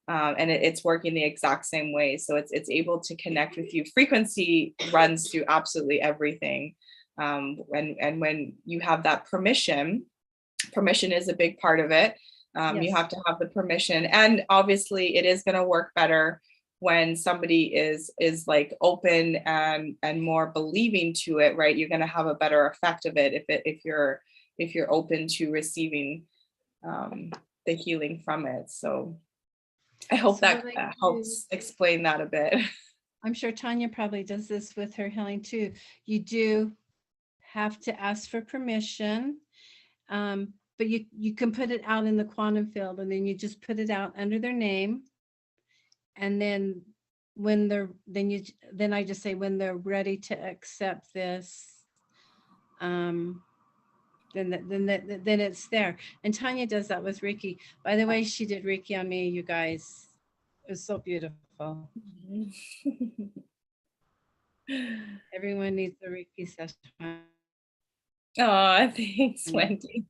and it's working the exact same way. So it's able to connect with you. Frequency runs through absolutely everything, and when you have that permission is a big part of it. Yes. You have to have the permission, and obviously it is going to work better when somebody is like open and more believing to it, right? You're going to have a better effect of it if you're open to receiving the healing from it. So I hope that helps explain that a bit. I'm sure Tanya probably does this with her healing too. You do have to ask for permission, but you can put it out in the quantum field, and then you just put it out under their name. And then when I just say when they're ready to accept this, then it's there. And Tanya does that with Reiki. By the way, she did Reiki on me, you guys. It was so beautiful. Everyone needs a Reiki session. Oh, thanks, Wendy.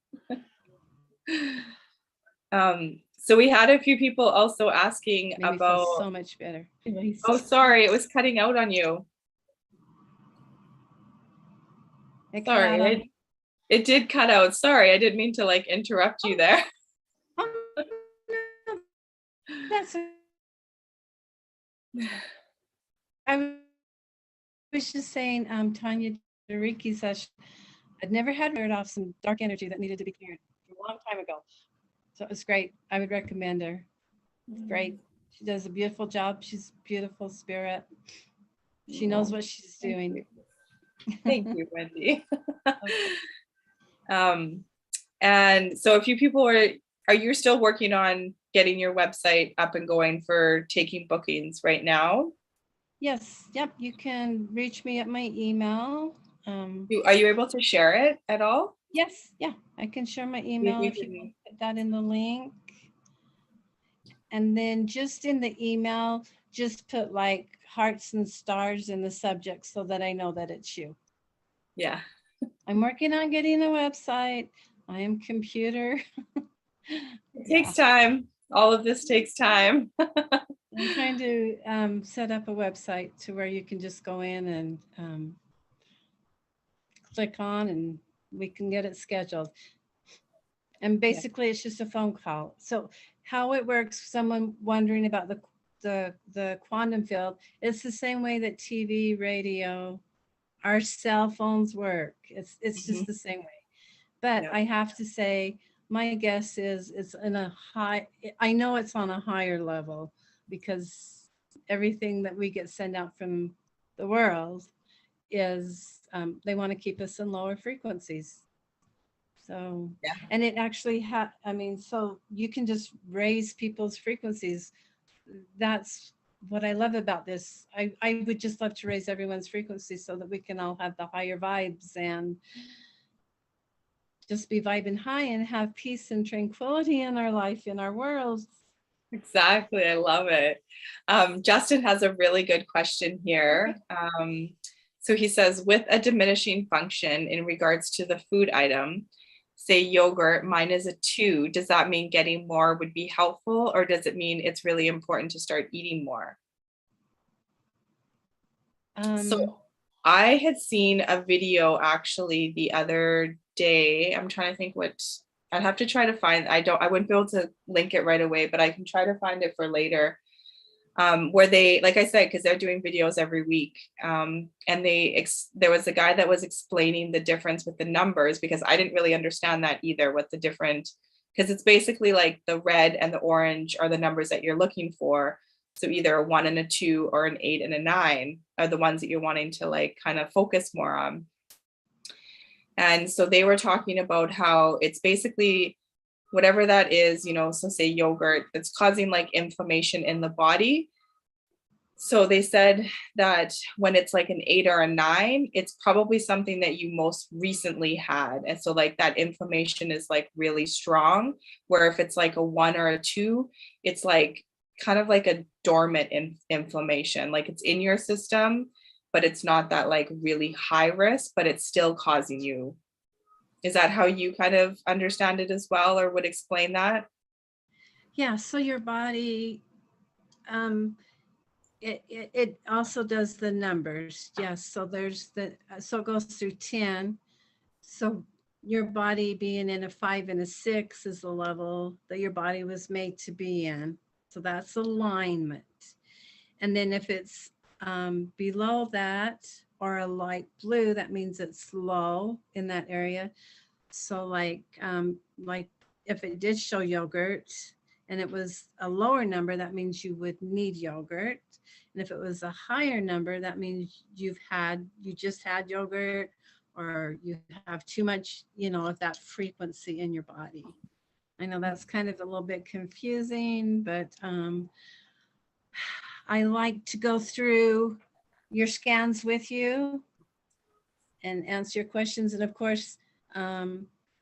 So we had a few people also asking Made me about. feel so much better. Oh, sorry, it was cutting out on you. Sorry, it did cut out. Sorry, I didn't mean to like interrupt you there. That's. I was just saying, Tanya, the Reiki session, I'd never had heard off some dark energy that needed to be cleared a long time ago. So it was great. I would recommend her. It's great. She does a beautiful job. She's a beautiful spirit. She knows what she's doing. Thank you, Wendy. And so a few people are you still working on getting your website up and going for taking bookings right now? Yes. Yep. You can reach me at my email. Are you able to share it at all? Yes. Yeah. I can share my email if you can put that in the link. And then just in the email, just put like hearts and stars in the subject so that I know that it's you. Yeah. I'm working on getting a website. I am computer. It takes time. All of this takes time. I'm trying to set up a website to where you can just go in and click on and we can get it scheduled. And basically it's just a phone call. So how it works, someone wondering about the quantum field, it's the same way that TV, radio, our cell phones work. It's just the same way. But I have to say, my guess is it's in a high, I know it's on a higher level because everything that we get sent out from the world is, they want to keep us in lower frequencies. So, and it actually so you can just raise people's frequencies. That's what I love about this. I would just love to raise everyone's frequency so that we can all have the higher vibes and just be vibing high and have peace and tranquility in our life, in our world. Exactly. I love it. Justin has a really good question here. So he says, with a diminishing function in regards to the food item, say yogurt, mine is a 2. Does that mean getting more would be helpful, or does it mean it's really important to start eating more? So I had seen a video actually the other day. I'm trying to think what I'd have to try to find. I wouldn't be able to link it right away, but I can try to find it for later. Where they, like I said, because they're doing videos every week. And there was a guy that was explaining the difference with the numbers, because I didn't really understand that either, what the different, because it's basically like the red and the orange are the numbers that you're looking for. So either a 1 and a 2 or an 8 and a 9 are the ones that you're wanting to like kind of focus more on. And so they were talking about how it's basically whatever that is, so say yogurt, that's causing like inflammation in the body. So they said that when it's like an 8 or a 9, it's probably something that you most recently had. And so like that inflammation is like really strong, where if it's like a 1 or a 2, it's like kind of like a dormant inflammation, like it's in your system, but it's not that like really high risk, but it's still causing you. Is that how you kind of understand it as well, or would explain that? Yeah, so your body, it also does the numbers. Yes, so there's so it goes through 10. So your body being in a 5 and a 6 is the level that your body was made to be in. So that's alignment. And then if it's below that or a light blue, that means it's low in that area. So like if it did show yogurt and it was a lower number, that means you would need yogurt. And if it was a higher number, that means you just had yogurt, or you have too much, of that frequency in your body. I know that's kind of a little bit confusing, but I like to go through your scans with you and answer your questions. And of course,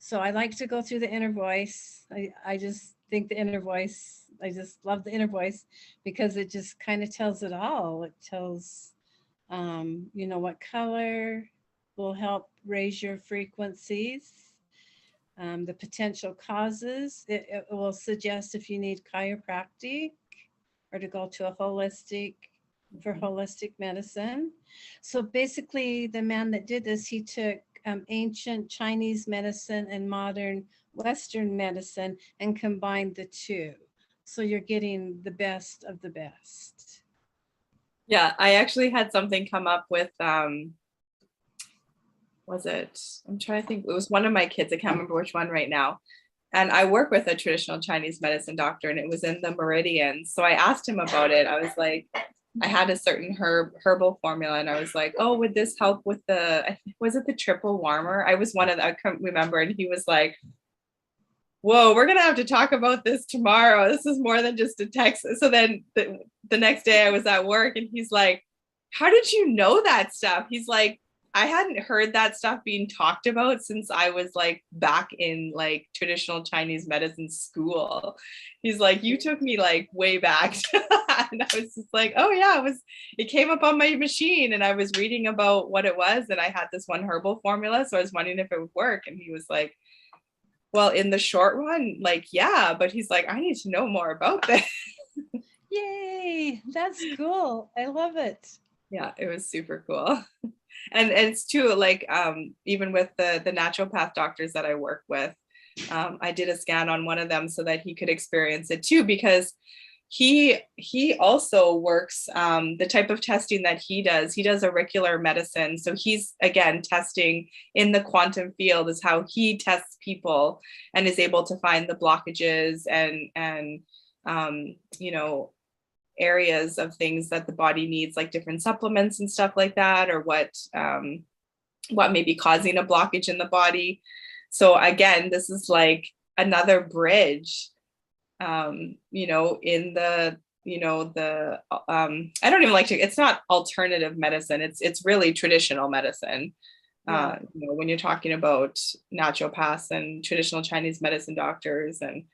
So I like to go through the inner voice. I just think the inner voice, I just love the inner voice because it just kind of tells it all. It tells, you know, what color will help raise your frequencies, the potential causes. It will suggest if you need chiropractic or to go to a holistic for holistic medicine. So basically, the man that did this, he took ancient Chinese medicine and modern Western medicine and combined the two. So you're getting the best of the best. Yeah, I actually had something come up with, was it? I'm trying to think. It was one of my kids. I can't remember which one right now. And I work with a traditional Chinese medicine doctor, and it was in the meridians. So I asked him about it. I was like, I had a certain herbal formula, and I was like, oh, would this help with was it the triple warmer? I was one of the, I couldn't remember. And he was like, whoa, we're going to have to talk about this tomorrow. This is more than just a text. So then the next day I was at work, and he's like, how did you know that stuff? He's like, I hadn't heard that stuff being talked about since I was like back in like traditional Chinese medicine school. He's like, you took me like way back. And I was just like, oh yeah, it came up on my machine, and I was reading about what it was, and I had this one herbal formula. So I was wondering if it would work. And he was like, well, in the short run, like, yeah, but he's like, I need to know more about this. Yay, that's cool. I love it. Yeah, it was super cool. And it's too, like, even with the naturopath doctors that I work with, I did a scan on one of them so that he could experience it too, because he also works the type of testing that he does auricular medicine. So he's, again, testing in the quantum field is how he tests people and is able to find the blockages and you know, areas of things that the body needs, like different supplements and stuff like that, or what may be causing a blockage in the body. So again, this is like another bridge, you know, in the, you know, the I don't even like to, it's not alternative medicine, it's really traditional medicine. Yeah. You know, when you're talking about naturopaths and traditional Chinese medicine doctors, and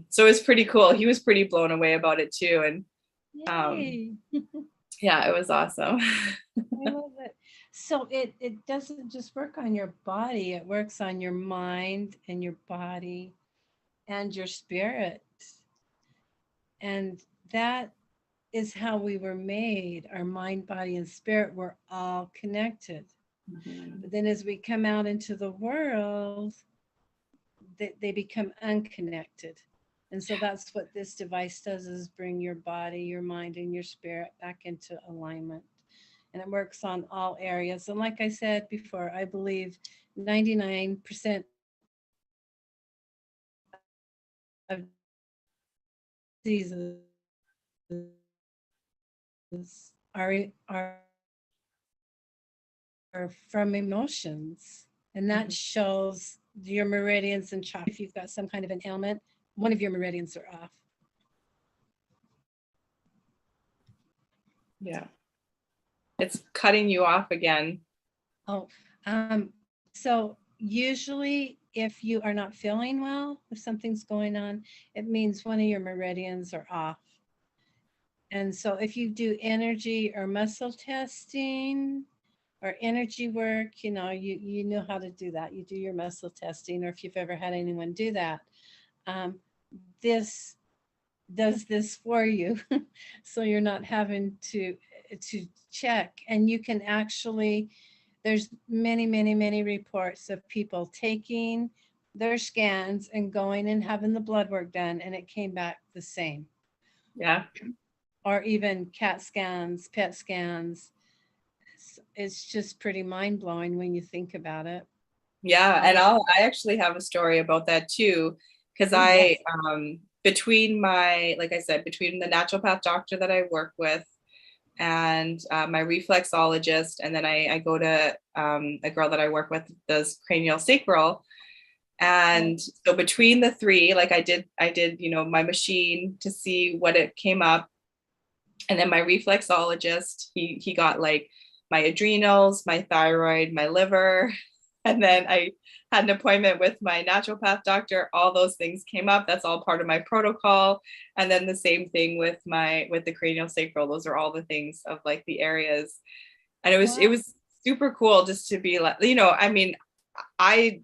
so it's pretty cool. He was pretty blown away about it too. And yeah, it was awesome. I love it. So it doesn't just work on your body, it works on your mind and your body and your spirit. And that is how we were made. Our mind, body, and spirit were all connected. Mm-hmm. But then as we come out into the world, they become unconnected. And so that's what this device does, is bring your body, your mind, and your spirit back into alignment. And it works on all areas. And like I said before, I believe 99% of diseases are from emotions. And that shows your meridians and chakras. If you've got some kind of an ailment, one of your meridians are off. Yeah. It's cutting you off again. Oh, so usually if you are not feeling well, if something's going on, it means one of your meridians are off. And so if you do energy or muscle testing or energy work, you know, you know how to do that. You do your muscle testing, or if you've ever had anyone do that, this does this for you. So you're not having to check. And you can actually, there's many reports of people taking their scans and going and having the blood work done, and it came back the same. Yeah. Or even CAT scans, PET scans. It's just pretty mind-blowing when you think about it. Yeah, and I actually have a story about that too, because between my, like I said, between the naturopath doctor that I work with and my reflexologist, and then I go to a girl that I work with does cranial sacral. And so between the three, like I did, you know, my machine to see what it came up. And then my reflexologist, he got like my adrenals, my thyroid, my liver, And then I had an appointment with my naturopath doctor. All those things came up. That's all part of my protocol. And then the same thing with the cranial sacral. Those are all the things of like the areas. And it was super cool just to be like, you know, I mean, I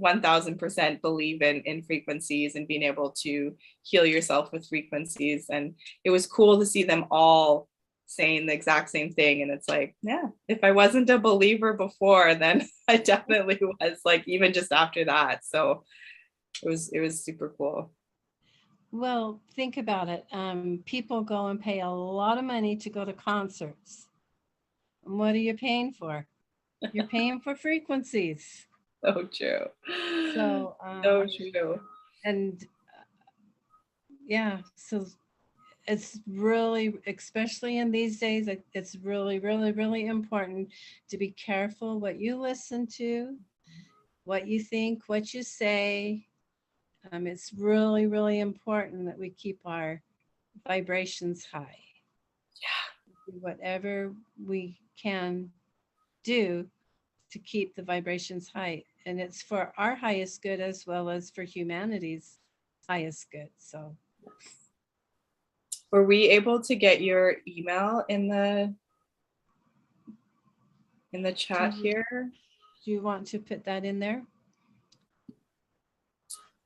1000% believe in frequencies and being able to heal yourself with frequencies. And it was cool to see them all saying the exact same thing. And it's like, yeah, if I wasn't a believer before, then I definitely was, like, even just after that. So it was super cool. Well, think about it. People go and pay a lot of money to go to concerts. And what are you paying for? You're paying for frequencies. So true. So true. And yeah, so it's really, especially in these days, it's really, really, really important to be careful what you listen to, what you think, what you say. It's really, really important that we keep our vibrations high. Yeah. Whatever we can do to keep the vibrations high. And it's for our highest good as well as for humanity's highest good. So were we able to get your email in the chat here? Do you want to put that in there?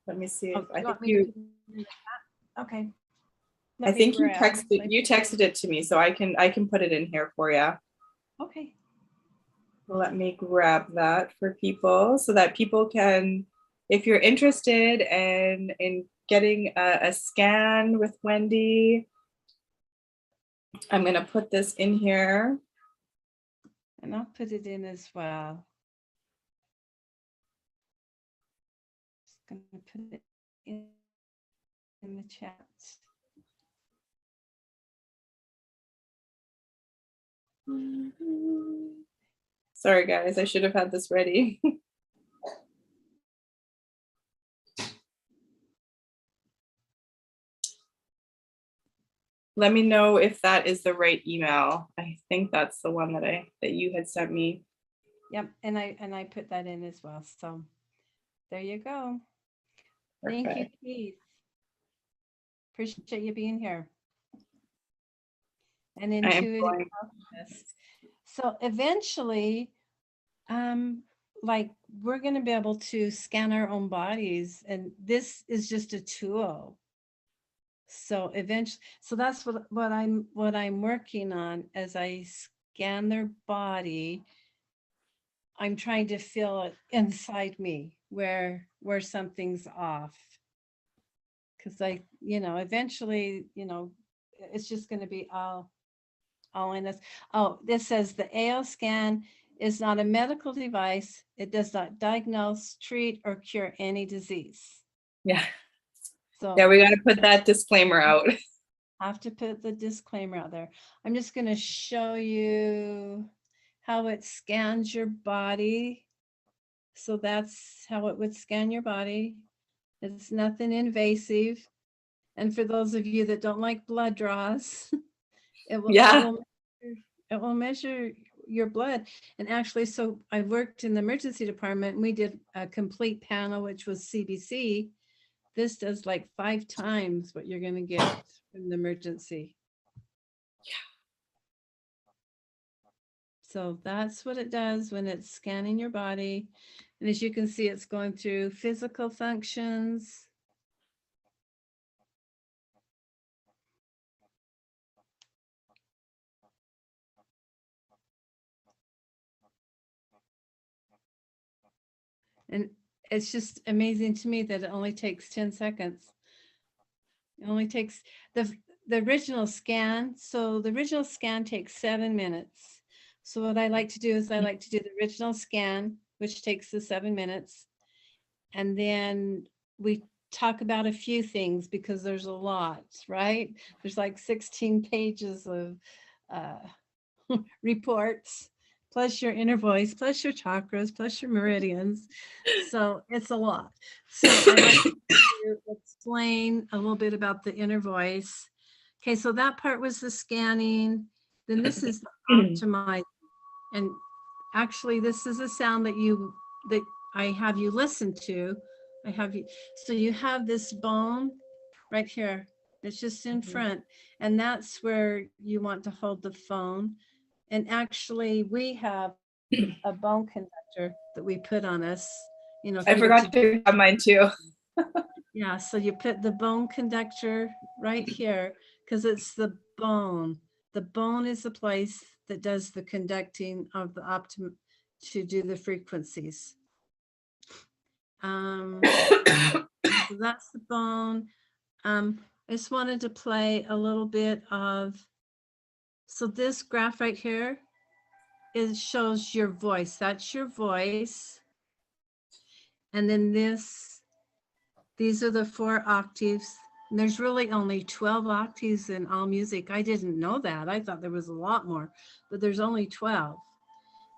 Let me see if I think okay. I think you texted it to me, so I can put it in here for you. Okay. Let me grab that for people so that people can, if you're interested in getting a scan with Wendy, I'm going to put this in here. And I'll put it in as well. Just going to put it in the chat. Sorry, guys, I should have had this ready. Let me know if that is the right email. I think that's the one that you had sent me. Yep, and I put that in as well. So there you go. Perfect. Thank you, Keith. Appreciate you being here. And intuitive alchemist. So eventually, like we're going to be able to scan our own bodies, and this is just a tool. So eventually, so that's what I'm working on as I scan their body. I'm trying to feel it inside me where something's off. Because eventually, it's just going to be all in us. Oh, this says the AO scan is not a medical device. It does not diagnose, treat, or cure any disease. Yeah. So yeah, we got to put that disclaimer out. Have to put the disclaimer out there. I'm just going to show you how it scans your body. So that's how it would scan your body. It's nothing invasive. And for those of you that don't like blood draws, it will measure your blood. And actually, so I worked in the emergency department and we did a complete panel, which was CBC. This does like 5 times what you're going to get from the emergency. Yeah. So that's what it does when it's scanning your body. And as you can see, it's going through physical functions. And it's just amazing to me that it only takes 10 seconds. It only takes the original scan. So the original scan takes 7 minutes. So what I like to do is I like to do the original scan, which takes the 7 minutes. And then we talk about a few things because there's a lot, right? There's like 16 pages of reports, plus your inner voice, plus your chakras, plus your meridians. So it's a lot. So I like to explain a little bit about the inner voice. Okay, so that part was the scanning. Then this is the optimize. And actually, this is a sound that I have you listen to. So you have this bone right here. It's just in front. And that's where you want to hold the phone. And actually, we have a bone conductor that we put on us. You know, I forgot to have mine too. yeah, so you put the bone conductor right here because it's the bone. The bone is the place that does the conducting of the optimum to do the frequencies. So that's the bone. I just wanted to play a little bit of, so this graph right here shows your voice. That's your voice. And then these are the 4 octaves. And there's really only 12 octaves in all music. I didn't know that. I thought there was a lot more, but there's only 12.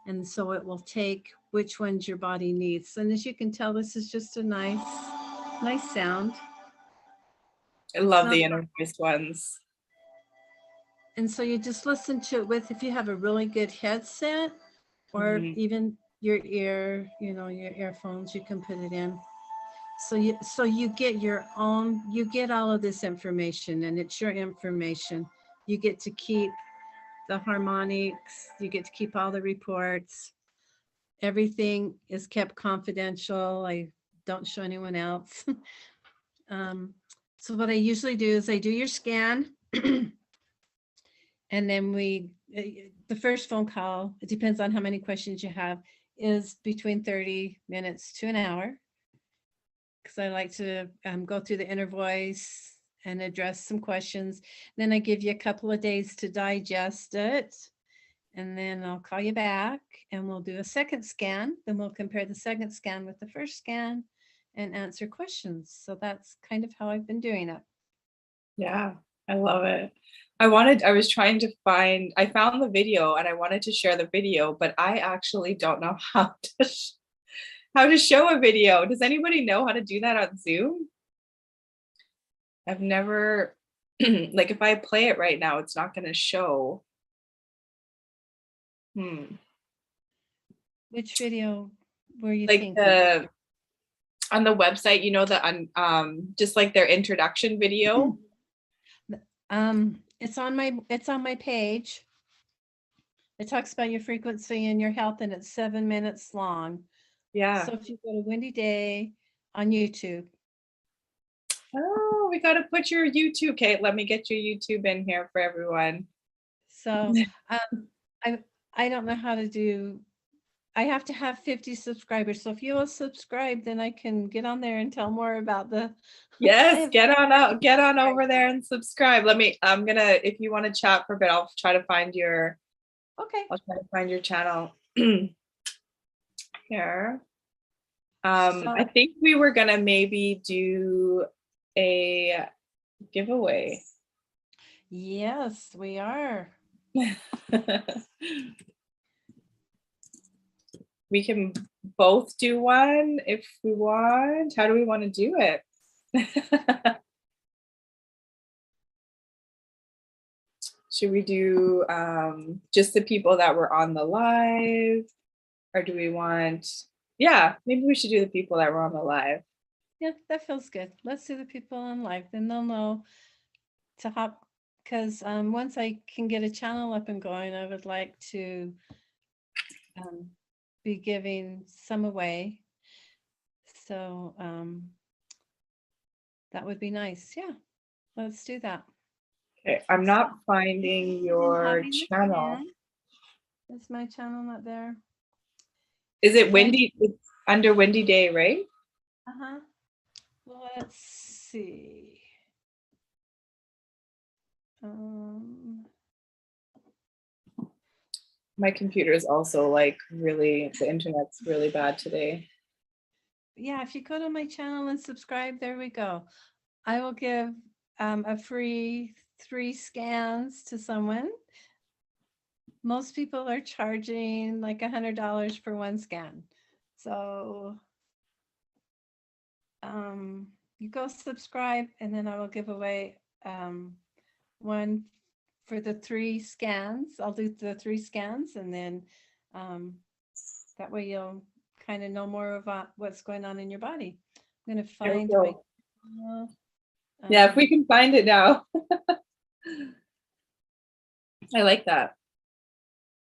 And so it will take which ones your body needs. And as you can tell, this is just a nice sound. I love the inner voice ones. And so you just listen to it with, if you have a really good headset or even your ear, your earphones, you can put it in. So you get your own, you get all of this information, and it's your information. You get to keep the harmonics, you get to keep all the reports. Everything is kept confidential. I don't show anyone else. So what I usually do is I do your scan and then the first phone call, it depends on how many questions you have, is between 30 minutes to an hour. Because I like to go through the inner voice and address some questions. Then I give you a couple of days to digest it. And then I'll call you back and we'll do a second scan. Then we'll compare the second scan with the first scan and answer questions. So that's kind of how I've been doing it. Yeah, I love it. I was trying to I found the video and I wanted to share the video, but I actually don't know how to show a video. Does anybody know how to do that on Zoom? I've never, like if I play it right now, it's not going to show. Which video were you like thinking? On the website, just like their introduction video. It's on my page. It talks about your frequency and your health, and it's 7 minutes long. Yeah. So if you go to Wendy Day on YouTube. Oh, we got to put your YouTube, Kate. Let me get your YouTube in here for everyone. So I don't know how to do, I have to have 50 subscribers. So if you will subscribe, then I can get on there and tell more about the. Yes, get on over there and subscribe. If you want to chat for a bit, I'll try to find your, I'll try to find your channel here. I think we were gonna maybe do a giveaway. Yes, we are. We can both do one if we want. How do we want to do it? Should we do just the people that were on the live, or do we want, yeah, maybe we should do the people that were on the live. Yeah, that feels good. Let's do the people on live, then they'll know to hop, because once I can get a channel up and going, I would like to be giving some away. So that would be nice. Yeah, let's do that. Okay, I'm not finding your channel. Is my channel not there? Is it Wendy? It's under Wendy Day, right? Uh-huh. Well, let's see. My computer is also like the internet's really bad today. Yeah, if you go to my channel and subscribe, there we go. I will give a free 3 scans to someone. Most people are charging like $100 for 1 scan. So you go subscribe, and then I will give away one for the 3 scans. I'll do the 3 scans, and then That way you'll kind of know more about what's going on in your body. I'm going to There we find go. my. Yeah, if we can find it now. I like that.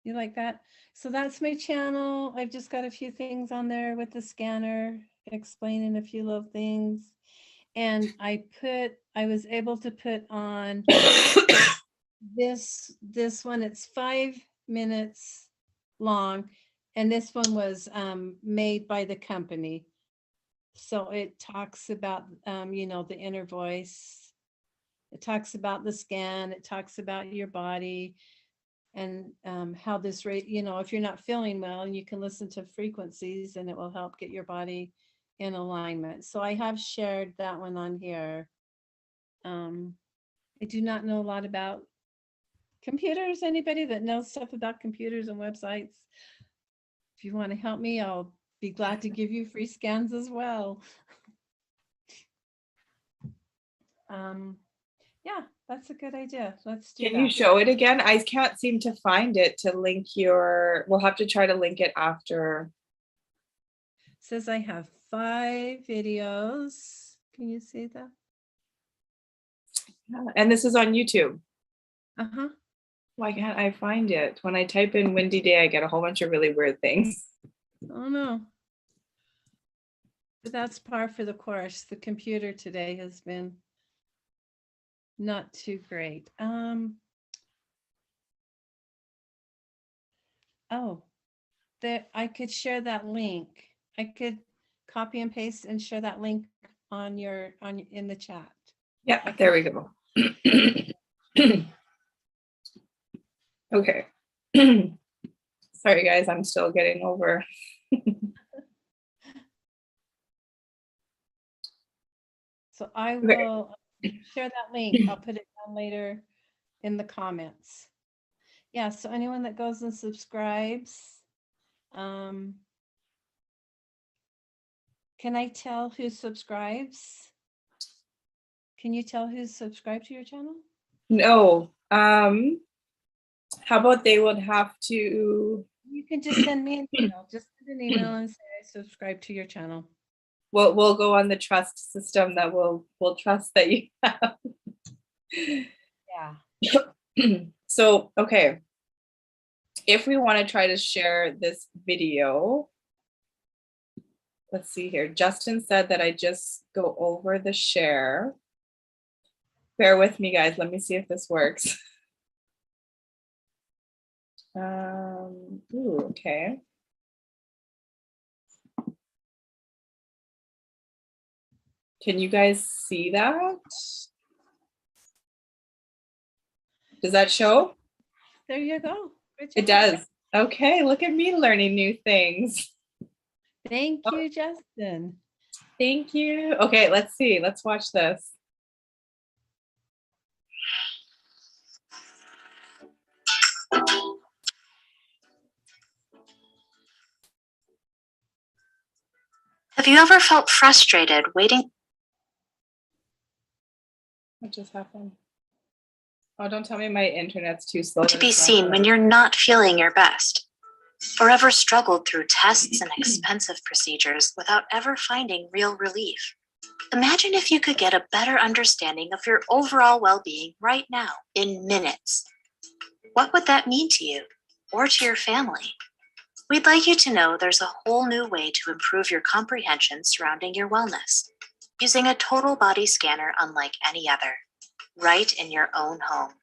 You like that? So that's my channel. I've just got a few things on there with the scanner, explaining a few little things. And I was able to put on this one. It's 5 minutes long. And this one was made by the company. So it talks about, you know, the inner voice. It talks about the scan. It talks about your body and how this rate, you know, if you're not feeling well, you can listen to frequencies and it will help get your body in alignment. So I have shared that one on here. I do not know a lot about computers. Anybody that knows stuff about computers and websites, if you want to help me, I'll be glad to give you free scans as well. Yeah, that's a good idea. Let's do that. Can you show it again? I can't seem to find it to link your, we'll have to try to link it after. It says I have 5 videos. Can you see that? And this is on YouTube. Uh-huh. Why can't I find it? When I type in Windy Day, I get a whole bunch of really weird things. Oh no. But that's par for the course. The computer today has been not too great. Oh, there, I could share that link. I could copy and paste and share that link on in the chat. Yeah, there we go. Okay. Sorry guys, I'm still getting over. So I will share that link. I'll put it down later in the comments. Yeah, so anyone that goes and subscribes, can I tell who subscribes? Can you tell who's subscribed to your channel? No. How about they would have to, You can just send me an email. Just send an email and say I subscribe to your channel. we'll go on the trust system that we'll trust that you have. Yeah. So, okay. If we want to try to share this video, let's see here. Justin said that I just go over the share. Bear with me, guys. Let me see if this works. Ooh, okay. Can you guys see that? Does that show? There you go. It does. Okay, look at me learning new things. Thank you, Justin. Thank you. Okay, let's see. Let's watch this. Have you ever felt frustrated waiting What just happened? Oh, don't tell me my internet's too slow to be seen when you're not feeling your best? Or ever struggled through tests and expensive procedures without ever finding real relief? Imagine if you could get a better understanding of your overall well-being right now in minutes. What would that mean to you or to your family? We'd like you to know there's a whole new way to improve your comprehension surrounding your wellness, using a total body scanner unlike any other, right in your own home.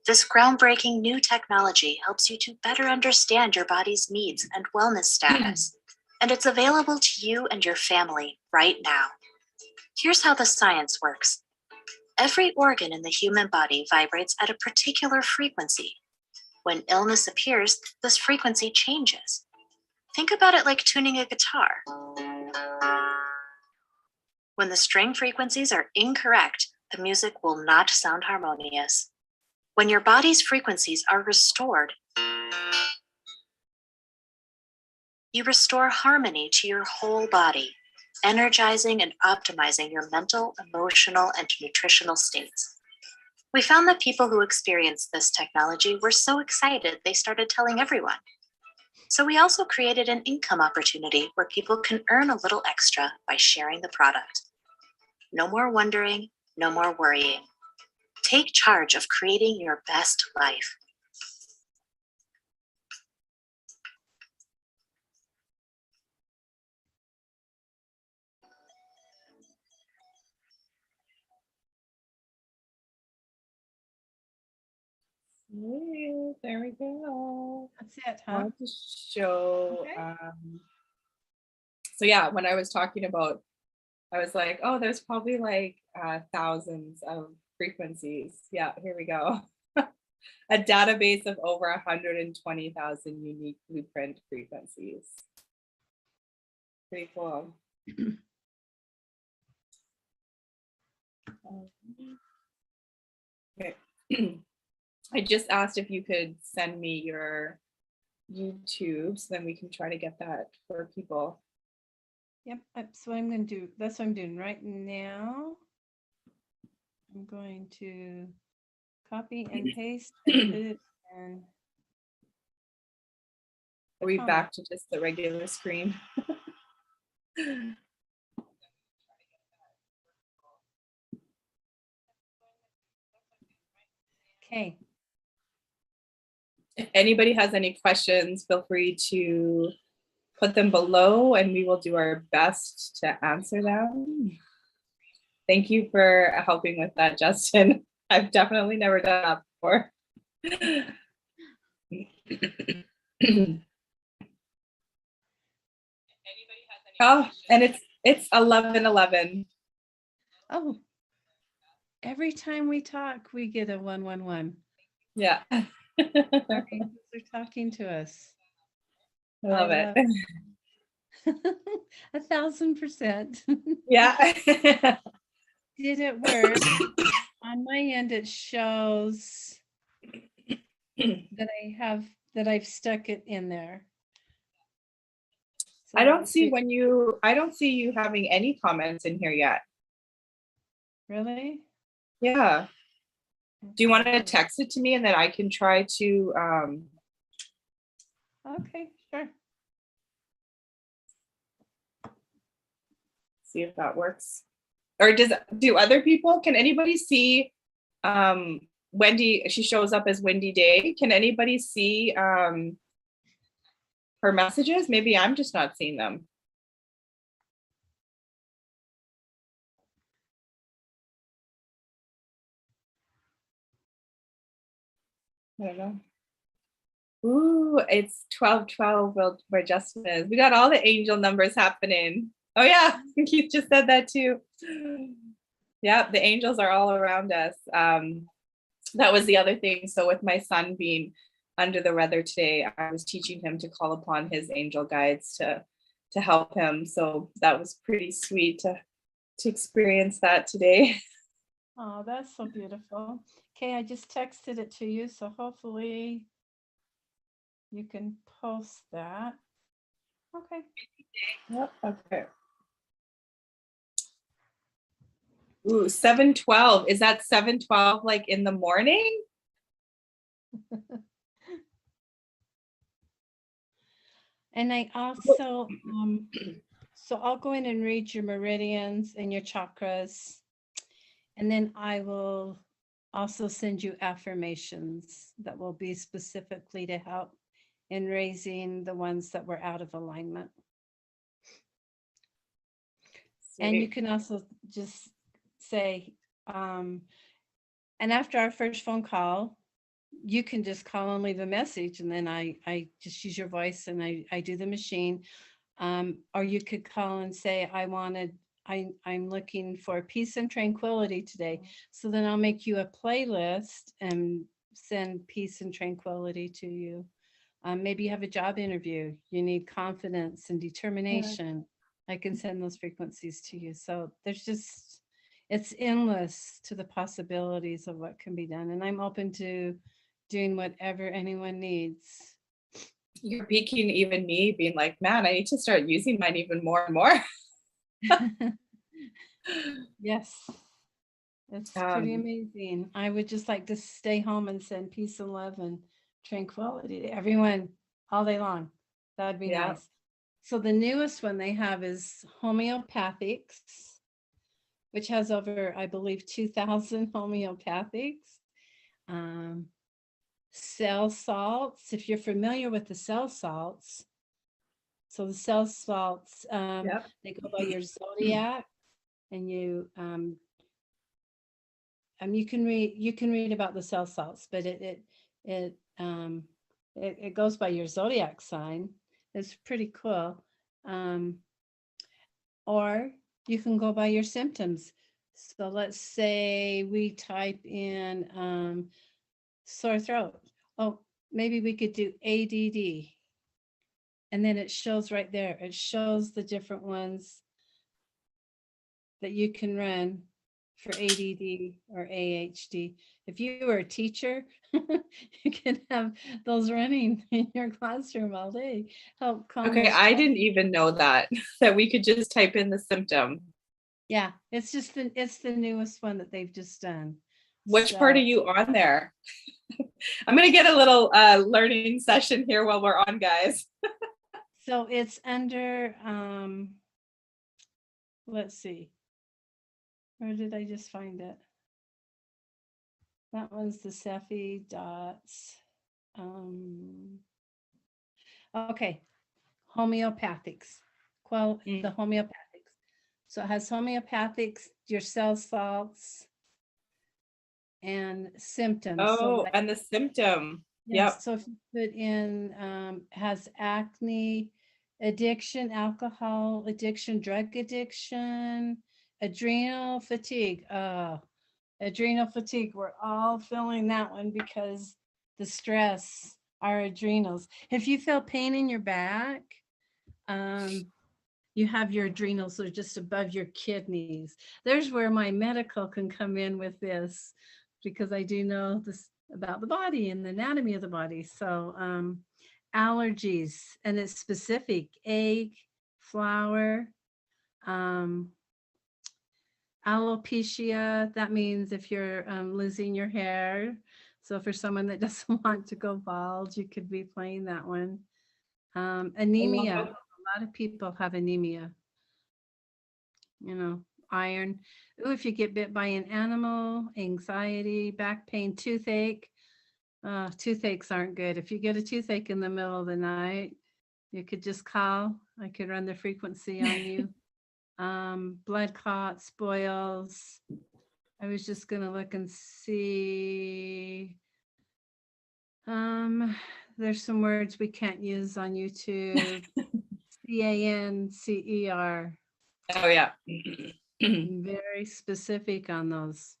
This groundbreaking new technology helps you to better understand your body's needs and wellness status, and it's available to you and your family right now. Here's how the science works. Every organ in the human body vibrates at a particular frequency. When illness appears, this frequency changes. Think about it like tuning a guitar. When the string frequencies are incorrect, the music will not sound harmonious. When your body's frequencies are restored, you restore harmony to your whole body, energizing and optimizing your mental, emotional, and nutritional states. We found that people who experienced this technology were so excited they started telling everyone. So we also created an income opportunity where people can earn a little extra by sharing the product. No more wondering, no more worrying. Take charge of creating your best life. Ooh, there we go. That's it, I huh? want to show, Okay. so yeah, when I was talking about, I was like, oh, there's probably like thousands of frequencies. Yeah, here we go. A database of over 120,000 unique blueprint frequencies. Pretty cool. Okay. I just asked if you could send me your YouTube, so then we can try to get that for people. Yep, that's what I'm going to do. That's what I'm doing right now. I'm going to copy and paste and put it in. Are we comment. back to just the regular screen? Okay. If anybody has any questions, feel free to put them below and we will do our best to answer them. Thank you for helping with that, Justin. I've definitely never done that before. Oh, and it's 11:11. Oh, every time we talk, we get a 111. Yeah. Our angels are talking to us. I love it. 1,000%. Yeah. Did it work? On my end, it shows that I've stuck it in there. So I don't let's see I don't see you having any comments in here yet. Really? Yeah. Do you want to text it to me and then I can try to Okay, sure. see if that works? Or do other people, can anybody see Wendy? She shows up as Wendy Day. Can anybody see her messages? Maybe I'm just not seeing them. I don't know. Ooh, it's 12:12 where Justin is. We got all the angel numbers happening. Oh yeah, Keith just said that too. Yeah, the angels are all around us. That was the other thing. So with my son being under the weather today, I was teaching him to call upon his angel guides to help him. So that was pretty sweet to experience that today. Oh, that's so beautiful. Okay, I just texted it to you, so hopefully you can post that. Okay. Yep, okay. Ooh, 7:12. Is that 7:12 like in the morning? And I also, so I'll go in and read your meridians and your chakras, and then I will also send you affirmations that will be specifically to help in raising the ones that were out of alignment. Sweet. And you can also just say, and after our first phone call, you can just call and leave a message, and then I just use your voice and I do the machine. Or you could call and say, I'm looking for peace and tranquility today. So then I'll make you a playlist and send peace and tranquility to you. Maybe you have a job interview, you need confidence and determination. I can send those frequencies to you. So there's just, it's endless to the possibilities of what can be done. And I'm open to doing whatever anyone needs. You're piquing even me, being like, man, I need to start using mine even more and more. Yes, it's pretty amazing. I would just like to stay home and send peace and love and tranquility to everyone all day long. That'd be Yeah. nice. So the newest one they have is homeopathics, which has over, I believe, 2,000 homeopathics. Cell salts, if you're familiar with the cell salts. So the cell salts, Yep. they go by your zodiac, and you can read about the cell salts, but it goes by your zodiac sign. It's pretty cool. Or you can go by your symptoms. So let's say we type in sore throat. Oh, maybe we could do ADD. And then it shows right there. It shows the different ones that you can run for ADD or AHD. If you were a teacher, you can have those running in your classroom all day. Help calm Okay, your I stress. didn't even know that we could just type in the symptom. Yeah, it's the newest one that they've just done. Which part are So, you on there? I'm gonna get a little learning session here while we're on, guys. so it's under let's see. Where did I just find it? That one's the Cephi dots. Okay, homeopathics. The homeopathics. So it has homeopathics, your cell salts, and symptoms. So Oh, like, and the symptom. yes, Yep. so if you put in has acne, addiction, alcohol addiction, drug addiction, adrenal fatigue. Adrenal fatigue. We're all feeling that one because the stress, our adrenals. If you feel pain in your back, you have your adrenals that are just above your kidneys. There's where my medical can come in with this, because I do know this about the body and the anatomy of the body. So allergies, and it's specific: egg, flour, alopecia. That means if you're losing your hair. So for someone that doesn't want to go bald, you could be playing that one. Anemia. A lot of people have anemia. Iron. Ooh, if you get bit by an animal, anxiety, back pain, toothache. Toothaches aren't good. If you get a toothache in the middle of the night, you could just call. I could run the frequency on you. Blood clots, boils. I was just gonna look and see. There's some words we can't use on YouTube. CANCER. Oh yeah. Very specific on those.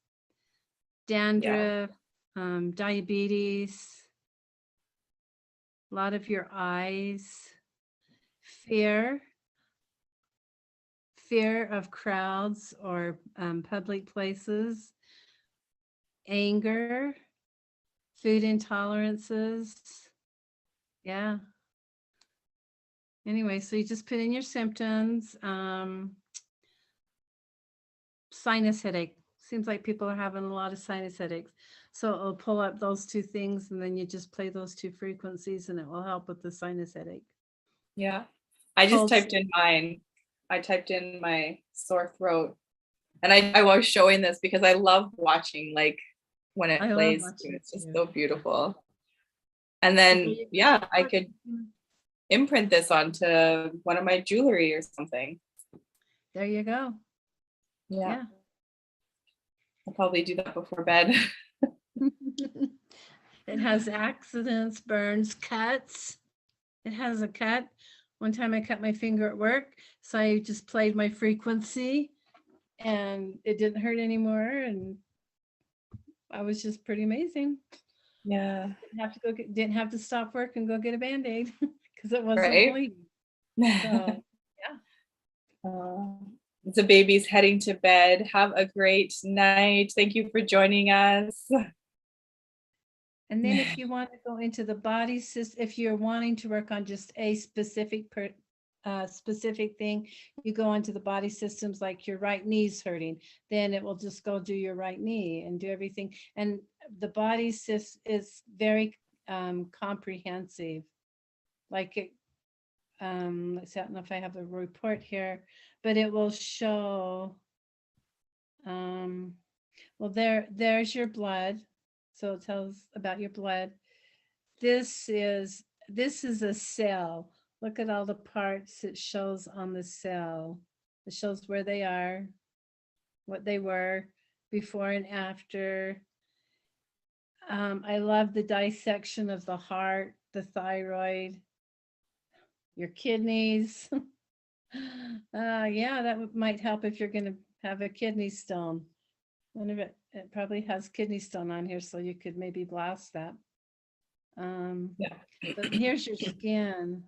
Dandruff, diabetes, a lot of your eyes, fear of crowds or public places, anger, food intolerances. Yeah. Anyway, so you just put in your symptoms. Sinus headache. Seems like people are having a lot of sinus headaches. So it'll pull up those two things, and then you just play those two frequencies, and it will help with the sinus headache. Yeah. I just Cold typed in mine. I typed in my sore throat. And I was showing this because I love watching like when it plays. It's just so beautiful. And then yeah, I could imprint this onto one of my jewelry or something. There you go. Yeah. I'll probably do that before bed. It has accidents, burns, cuts. It has a cut. One time I cut my finger at work, so I just played my frequency and it didn't hurt anymore, and I was just pretty amazing. Yeah. Didn't have to stop work and go get a Band-Aid because it wasn't bleeding. So yeah. The baby's heading to bed. Have a great night. Thank you for joining us. And then if you want to go into the body system, if you're wanting to work on just a specific thing, you go into the body systems, like your right knee's hurting, then it will just go do your right knee and do everything. And the body system is very comprehensive. Like let's see, I don't know if I have a report here, but it will show, well, there's your blood. So it tells about your blood. This is a cell. Look at all the parts it shows on the cell. It shows where they are, what they were before and after. I love the dissection of the heart, the thyroid, your kidneys. Yeah, that might help if you're going to have a kidney stone. Wonder if it probably has kidney stone on here, so you could maybe blast that. Yeah. But here's your skin.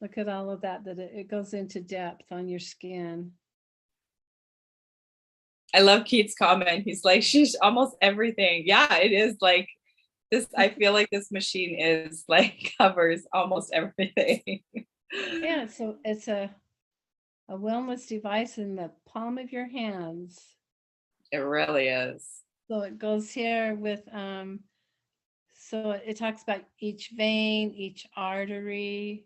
Look at all of that, it goes into depth on your skin. I love Keith's comment. He's like, she's almost everything. Yeah, it is like this. I feel like this machine is like covers almost everything. Yeah, so it's a wellness device in the palm of your hands. It really is. So it goes here with, so it talks about each vein, each artery.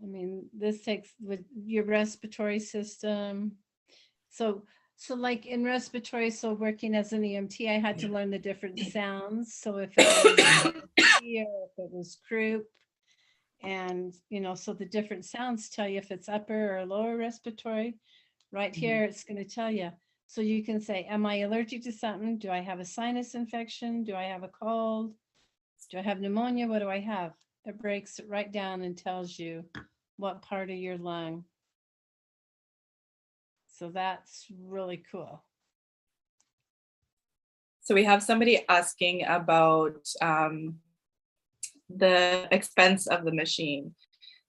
I mean, this takes with your respiratory system. So like in respiratory, so working as an EMT, I had to learn the different sounds. So if it was here, if it was croup, and so the different sounds tell you if it's upper or lower respiratory. Right here, it's going to tell you. So you can say, am I allergic to something? Do I have a sinus infection? Do I have a cold? Do I have pneumonia? What do I have? It breaks it right down and tells you what part of your lung. So that's really cool. So we have somebody asking about the expense of the machine.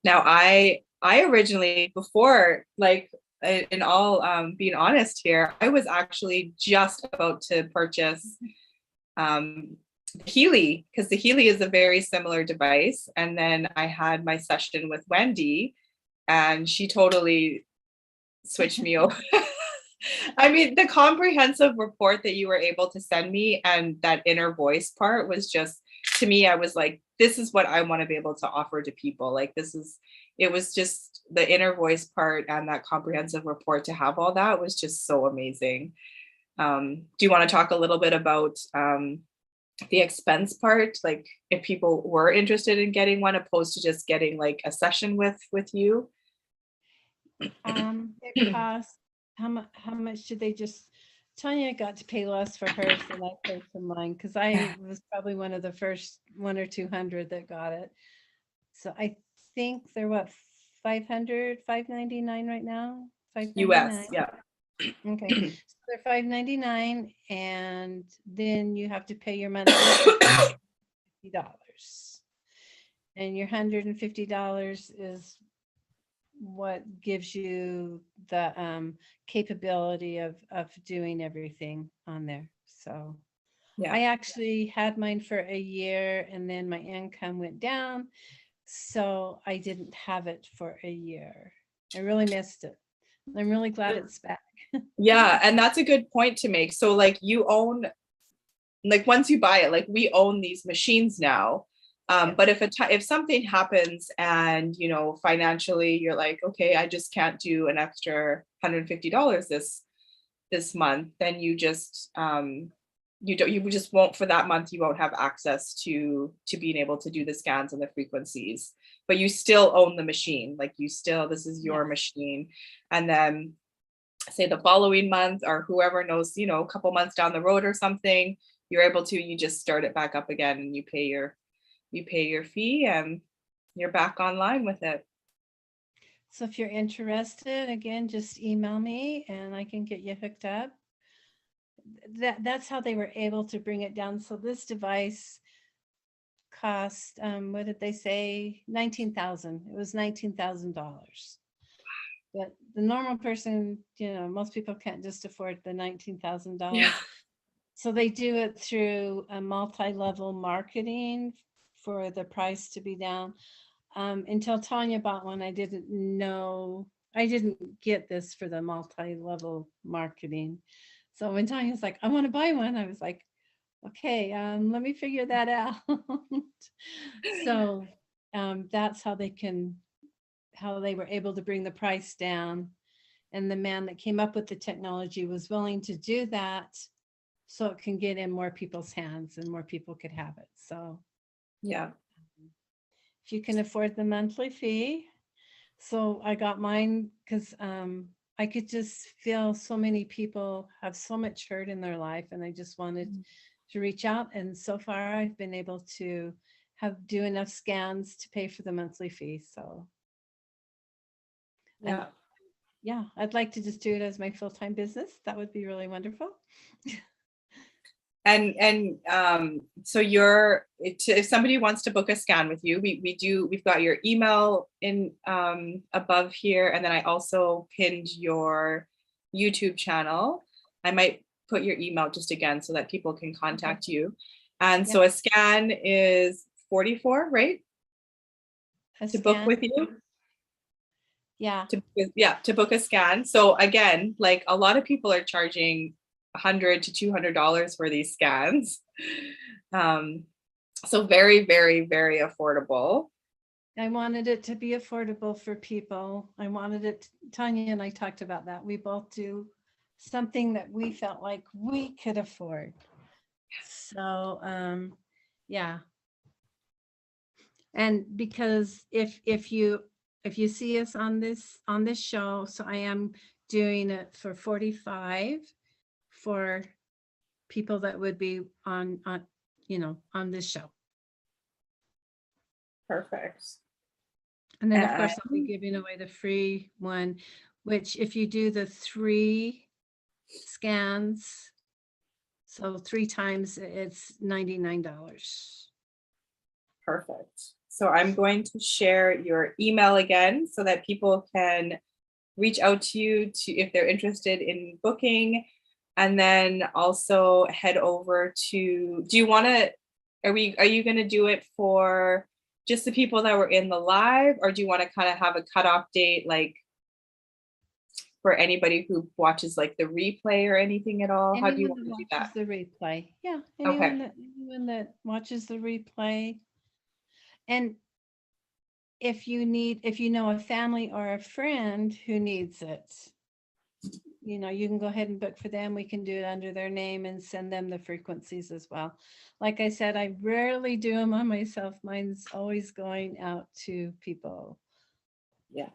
Now, I originally, before, like, in all being honest here, I was actually just about to purchase Healy, because the Healy is a very similar device. And then I had my session with Wendy, and she totally switched me over. I mean, the comprehensive report that you were able to send me and that inner voice part was just, to me, I was like, this is what I want to be able to offer to people. Like, it was just the inner voice part and that comprehensive report, to have all that was just so amazing. Do you want to talk a little bit about the expense part? Like, if people were interested in getting one, opposed to just getting like a session with you? It costs, how much did they just, Tanya got to pay less for hers than I paid for mine, because I was probably one of the first 100 or 200 that got it. So I think they're what, $500, $599 right now? US, yeah. Okay, so they're $599, and then you have to pay your monthly $50. And your $150 is what gives you the capability of doing everything on there. So Yeah. I actually had mine for a year, and then my income went down, so I didn't have it for a year. I really missed it. I'm really glad it's back. Yeah, and that's a good point to make. So like, you own, like, once you buy it, like, we own these machines now. But if something happens and, financially you're like, okay, I just can't do an extra $150 this month, then you just you just won't, for that month, you won't have access to being able to do the scans and the frequencies, but you still own the machine. Like, this is your machine. And then say the following month, or whoever knows, a couple months down the road or something, you just start it back up again, and you pay your fee, and you're back online with it. So if you're interested, again, just email me and I can get you hooked up. That's how they were able to bring it down. So this device cost, what did they say? $19,000. It was $19,000. But the normal person, most people can't just afford the $19,000. Yeah. So they do it through a multi-level marketing for the price to be down. Until Tanya bought one, I didn't get this for the multi-level marketing. So when Tanya's like, I want to buy one, I was like, okay, let me figure that out. So that's how they were able to bring the price down. And the man that came up with the technology was willing to do that so it can get in more people's hands and more people could have it. So Yeah. if you can afford the monthly fee. So I got mine because I could just feel so many people have so much hurt in their life, and I just wanted to reach out. And so far I've been able to do enough scans to pay for the monthly fee. So Yeah. yeah, I'd like to just do it as my full-time business. That would be really wonderful. And so if somebody wants to book a scan with you, we've got your email in above here, and then I also pinned your YouTube channel. I might put your email just again so that people can contact you. And so a scan is $44, right? To book with you? Yeah. To book a scan. So again, like a lot of people are charging $100 to $200 for these scans. So very, very, very affordable. I wanted it to be affordable for people. I wanted it, Tanya and I talked about that. We both do something that we felt like we could afford. So yeah. And because if you see us on this show, so I am doing it for 45 for people that would be on this show. Perfect. And then of course I'll be giving away the free one, which if you do the 3 scans, so 3 times, it's $99. Perfect. So I'm going to share your email again so that people can reach out to you if they're interested in booking. And then also head over to, are you going to do it for just the people that were in the live, or do you want to kind of have a cutoff date, like for anybody who watches like the replay or anything at all? How do you want to do that? The replay. Yeah. Okay. Anyone that watches the replay. And if you know a family or a friend who needs it, you can go ahead and book for them. We can do it under their name and send them the frequencies as well. Like I said, I rarely do them on myself. Mine's always going out to people. Yeah.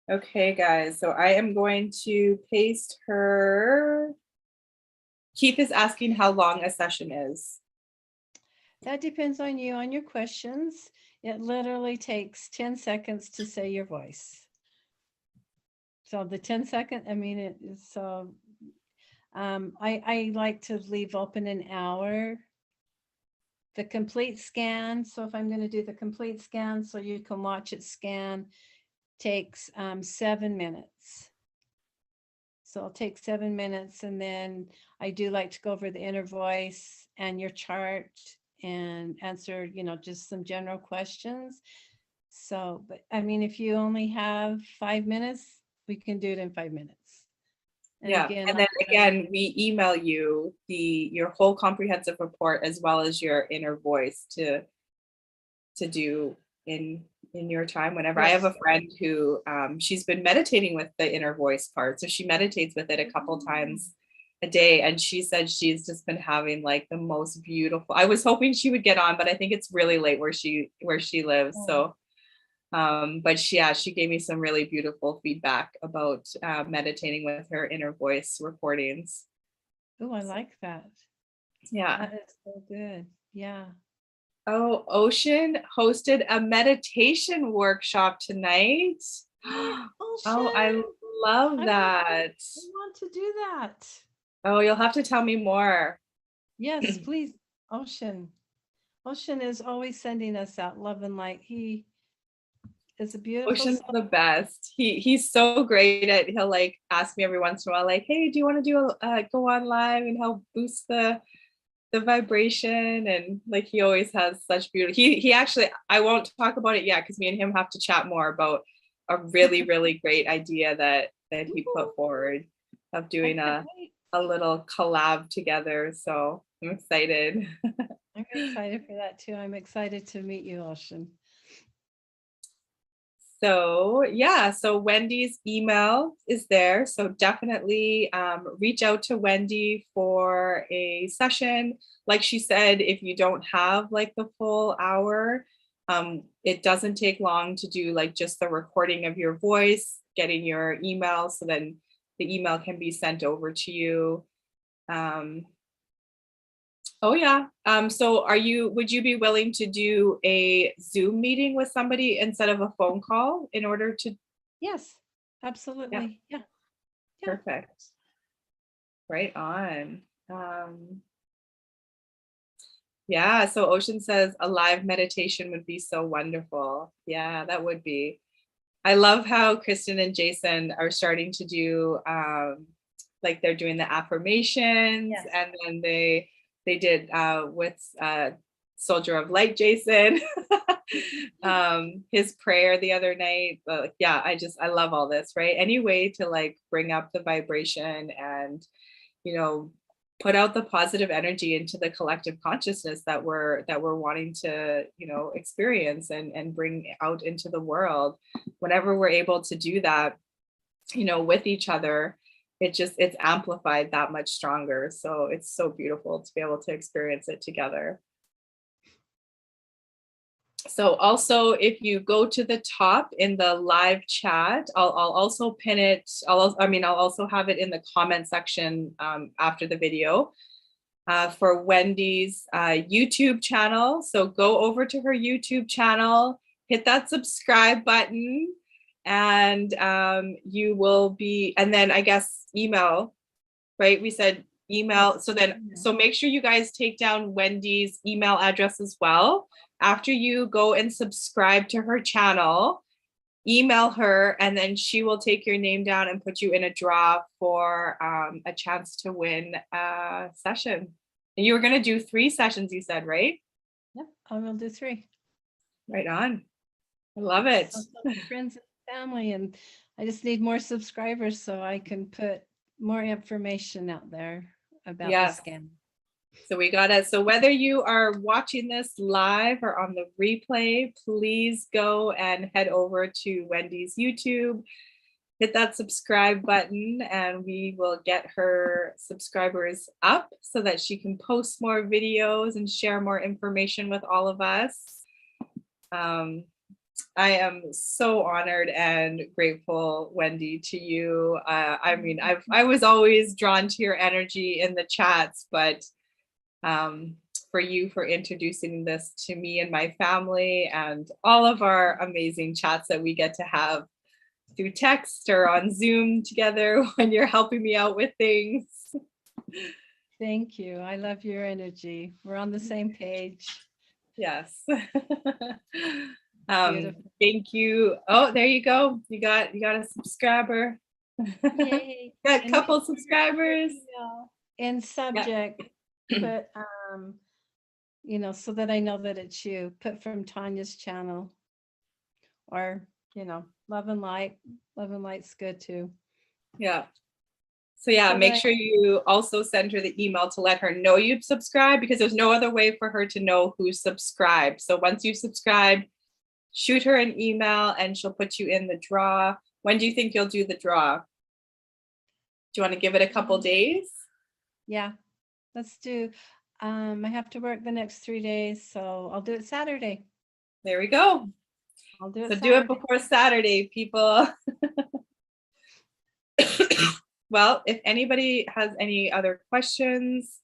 Okay, guys. So I am going to paste her. Keith is asking how long a session is. That depends on you, on your questions. It literally takes 10 seconds to say your voice. So the 10-second, I mean, it is so, I like to leave open an hour. The complete scan, so if I'm going to do the complete scan so you can watch it scan, takes 7 minutes. So it'll take 7 minutes, and then I do like to go over the inner voice and your chart and answer, just some general questions. So, but I mean, if you only have 5 minutes, we can do it in 5 minutes. And yeah, and then again, we email you your whole comprehensive report as well as your inner voice to do in your time whenever. Yes. I have a friend who she's been meditating with the inner voice part, so she meditates with it a couple times a day, and she said she's just been having like the most beautiful. I was hoping she would get on, but I think it's really late where she lives. So but she gave me some really beautiful feedback about meditating with her inner voice recordings. Oh, I like that. Yeah, that is so good. Yeah. Oh, Ocean hosted a meditation workshop tonight. Ocean, oh, I love that. I want to do that. Oh, you'll have to tell me more. Yes, please. Ocean is always sending us out love and light. He is a beautiful Ocean's the best. He's so great at, he'll like ask me every once in a while, like, hey, do you want to do go on live and help boost the vibration? And like, he always has such beautiful, he actually, I won't talk about it yet because me and him have to chat more about a really, really great idea that he put forward of doing a little collab together. So I'm excited. I'm excited for that too. I'm excited to meet you, Ocean. So yeah, so Wendy's email is there. So definitely reach out to Wendy for a session. Like she said, if you don't have like the full hour, it doesn't take long to do like just the recording of your voice, getting your email, so then the email can be sent over to you. Oh yeah. So would you be willing to do a Zoom meeting with somebody instead of a phone call in order to? Yes, absolutely. Yeah. Perfect. Right on. Yeah, so Ocean says a live meditation would be so wonderful. Yeah, that would be. I love how Kristen and Jason are starting to do like they're doing the affirmations, Yes. and then they did with Soldier of Light Jason his prayer the other night. But yeah, I love all this, right? Any way to like bring up the vibration and, you know, put out the positive energy into the collective consciousness that we're wanting to, you know, experience and bring out into the world. Whenever we're able to do that, you know, with each other, it's amplified that much stronger. So it's so beautiful to be able to experience it together. So also, if you go to the top in the live chat, I'll also pin it. I'll also have it in the comment section after the video for Wendy's YouTube channel. So go over to her YouTube channel, hit that subscribe button, and you will be, and then I guess email, right? We said email. So make sure you guys take down Wendy's email address as well. After you go and subscribe to her channel, email her, and then she will take your name down and put you in a draw for a chance to win a session. And you were going to do 3 sessions, you said, right? Yep, I will do 3. Right on. I love it. Friends and family, and I just need more subscribers so I can put more information out there about the scan. So we got it. So whether you are watching this live or on the replay, please go and head over to Wendy's YouTube, hit that subscribe button, and we will get her subscribers up so that she can post more videos and share more information with all of us. I am so honored and grateful, Wendy, to you. I mean, I was always drawn to your energy in the chats, but for you for introducing this to me and my family and all of our amazing chats that we get to have through text or on Zoom together when you're helping me out with things. Thank you. I love your energy. We're on the same page. Yes. Thank you. Oh, there you go. You got a subscriber. Yay. Got a couple subscribers. In subject, put you know, so that I know that it's you. Put from Tanya's channel, or you know, Love and Light. Love and Light's good too. Yeah. So yeah, make sure you also send her the email to let her know you've subscribed, because there's no other way for her to know who's subscribed. So once you subscribe, shoot her an email and she'll put you in the draw. When do you think you'll do the draw? Do you want to give it a couple days? Yeah, let's do. I have to work the next 3 days, so I'll do it Saturday. There we go. I'll do it. So Saturday. do it before Saturday, people. Well, if anybody has any other questions,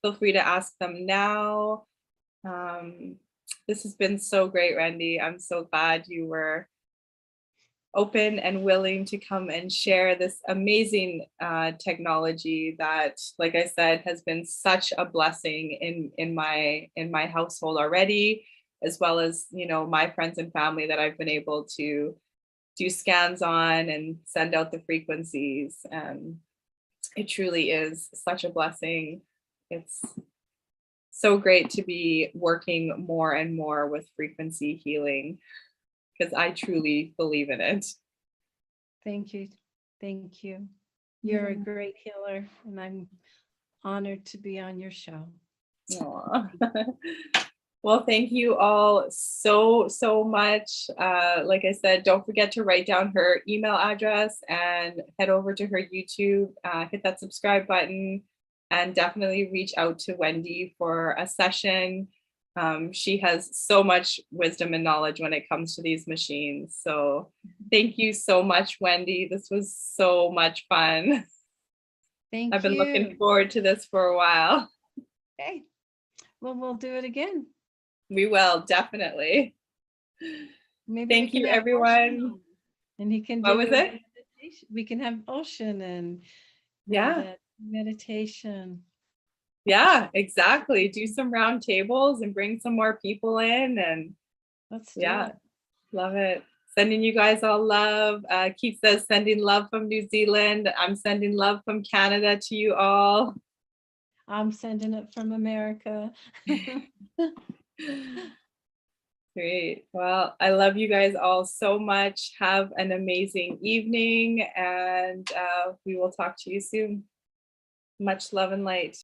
feel free to ask them now. This has been so great, Wendy. I'm so glad you were open and willing to come and share this amazing technology that, like I said, has been such a blessing in my household already, as well as, you know, my friends and family that I've been able to do scans on and send out the frequencies. And it truly is such a blessing. It's so great to be working more and more with frequency healing, because I truly believe in it. Thank you. Thank you. You're a great healer, and I'm honored to be on your show. Aw. Well, thank you all so much. Like I said, don't forget to write down her email address and head over to her YouTube, hit that subscribe button, and definitely reach out to Wendy for a session. She has so much wisdom and knowledge when it comes to these machines. So thank you so much, Wendy. This was so much fun. Thank I've been you. looking forward to this for a while. Okay. Well, we'll do it again. We will, definitely. Maybe Thank we you, can have everyone. Ocean on, and he can What do was a it? meditation. We can have Ocean and Yeah. that meditation. Yeah, exactly. Do some round tables and bring some more people in, and Let's do yeah, it. love it. Sending you guys all love. Keith says sending love from New Zealand. I'm sending love from Canada to you all. I'm sending it from America. Great. Well, I love you guys all so much. Have an amazing evening, and we will talk to you soon. Much love and light.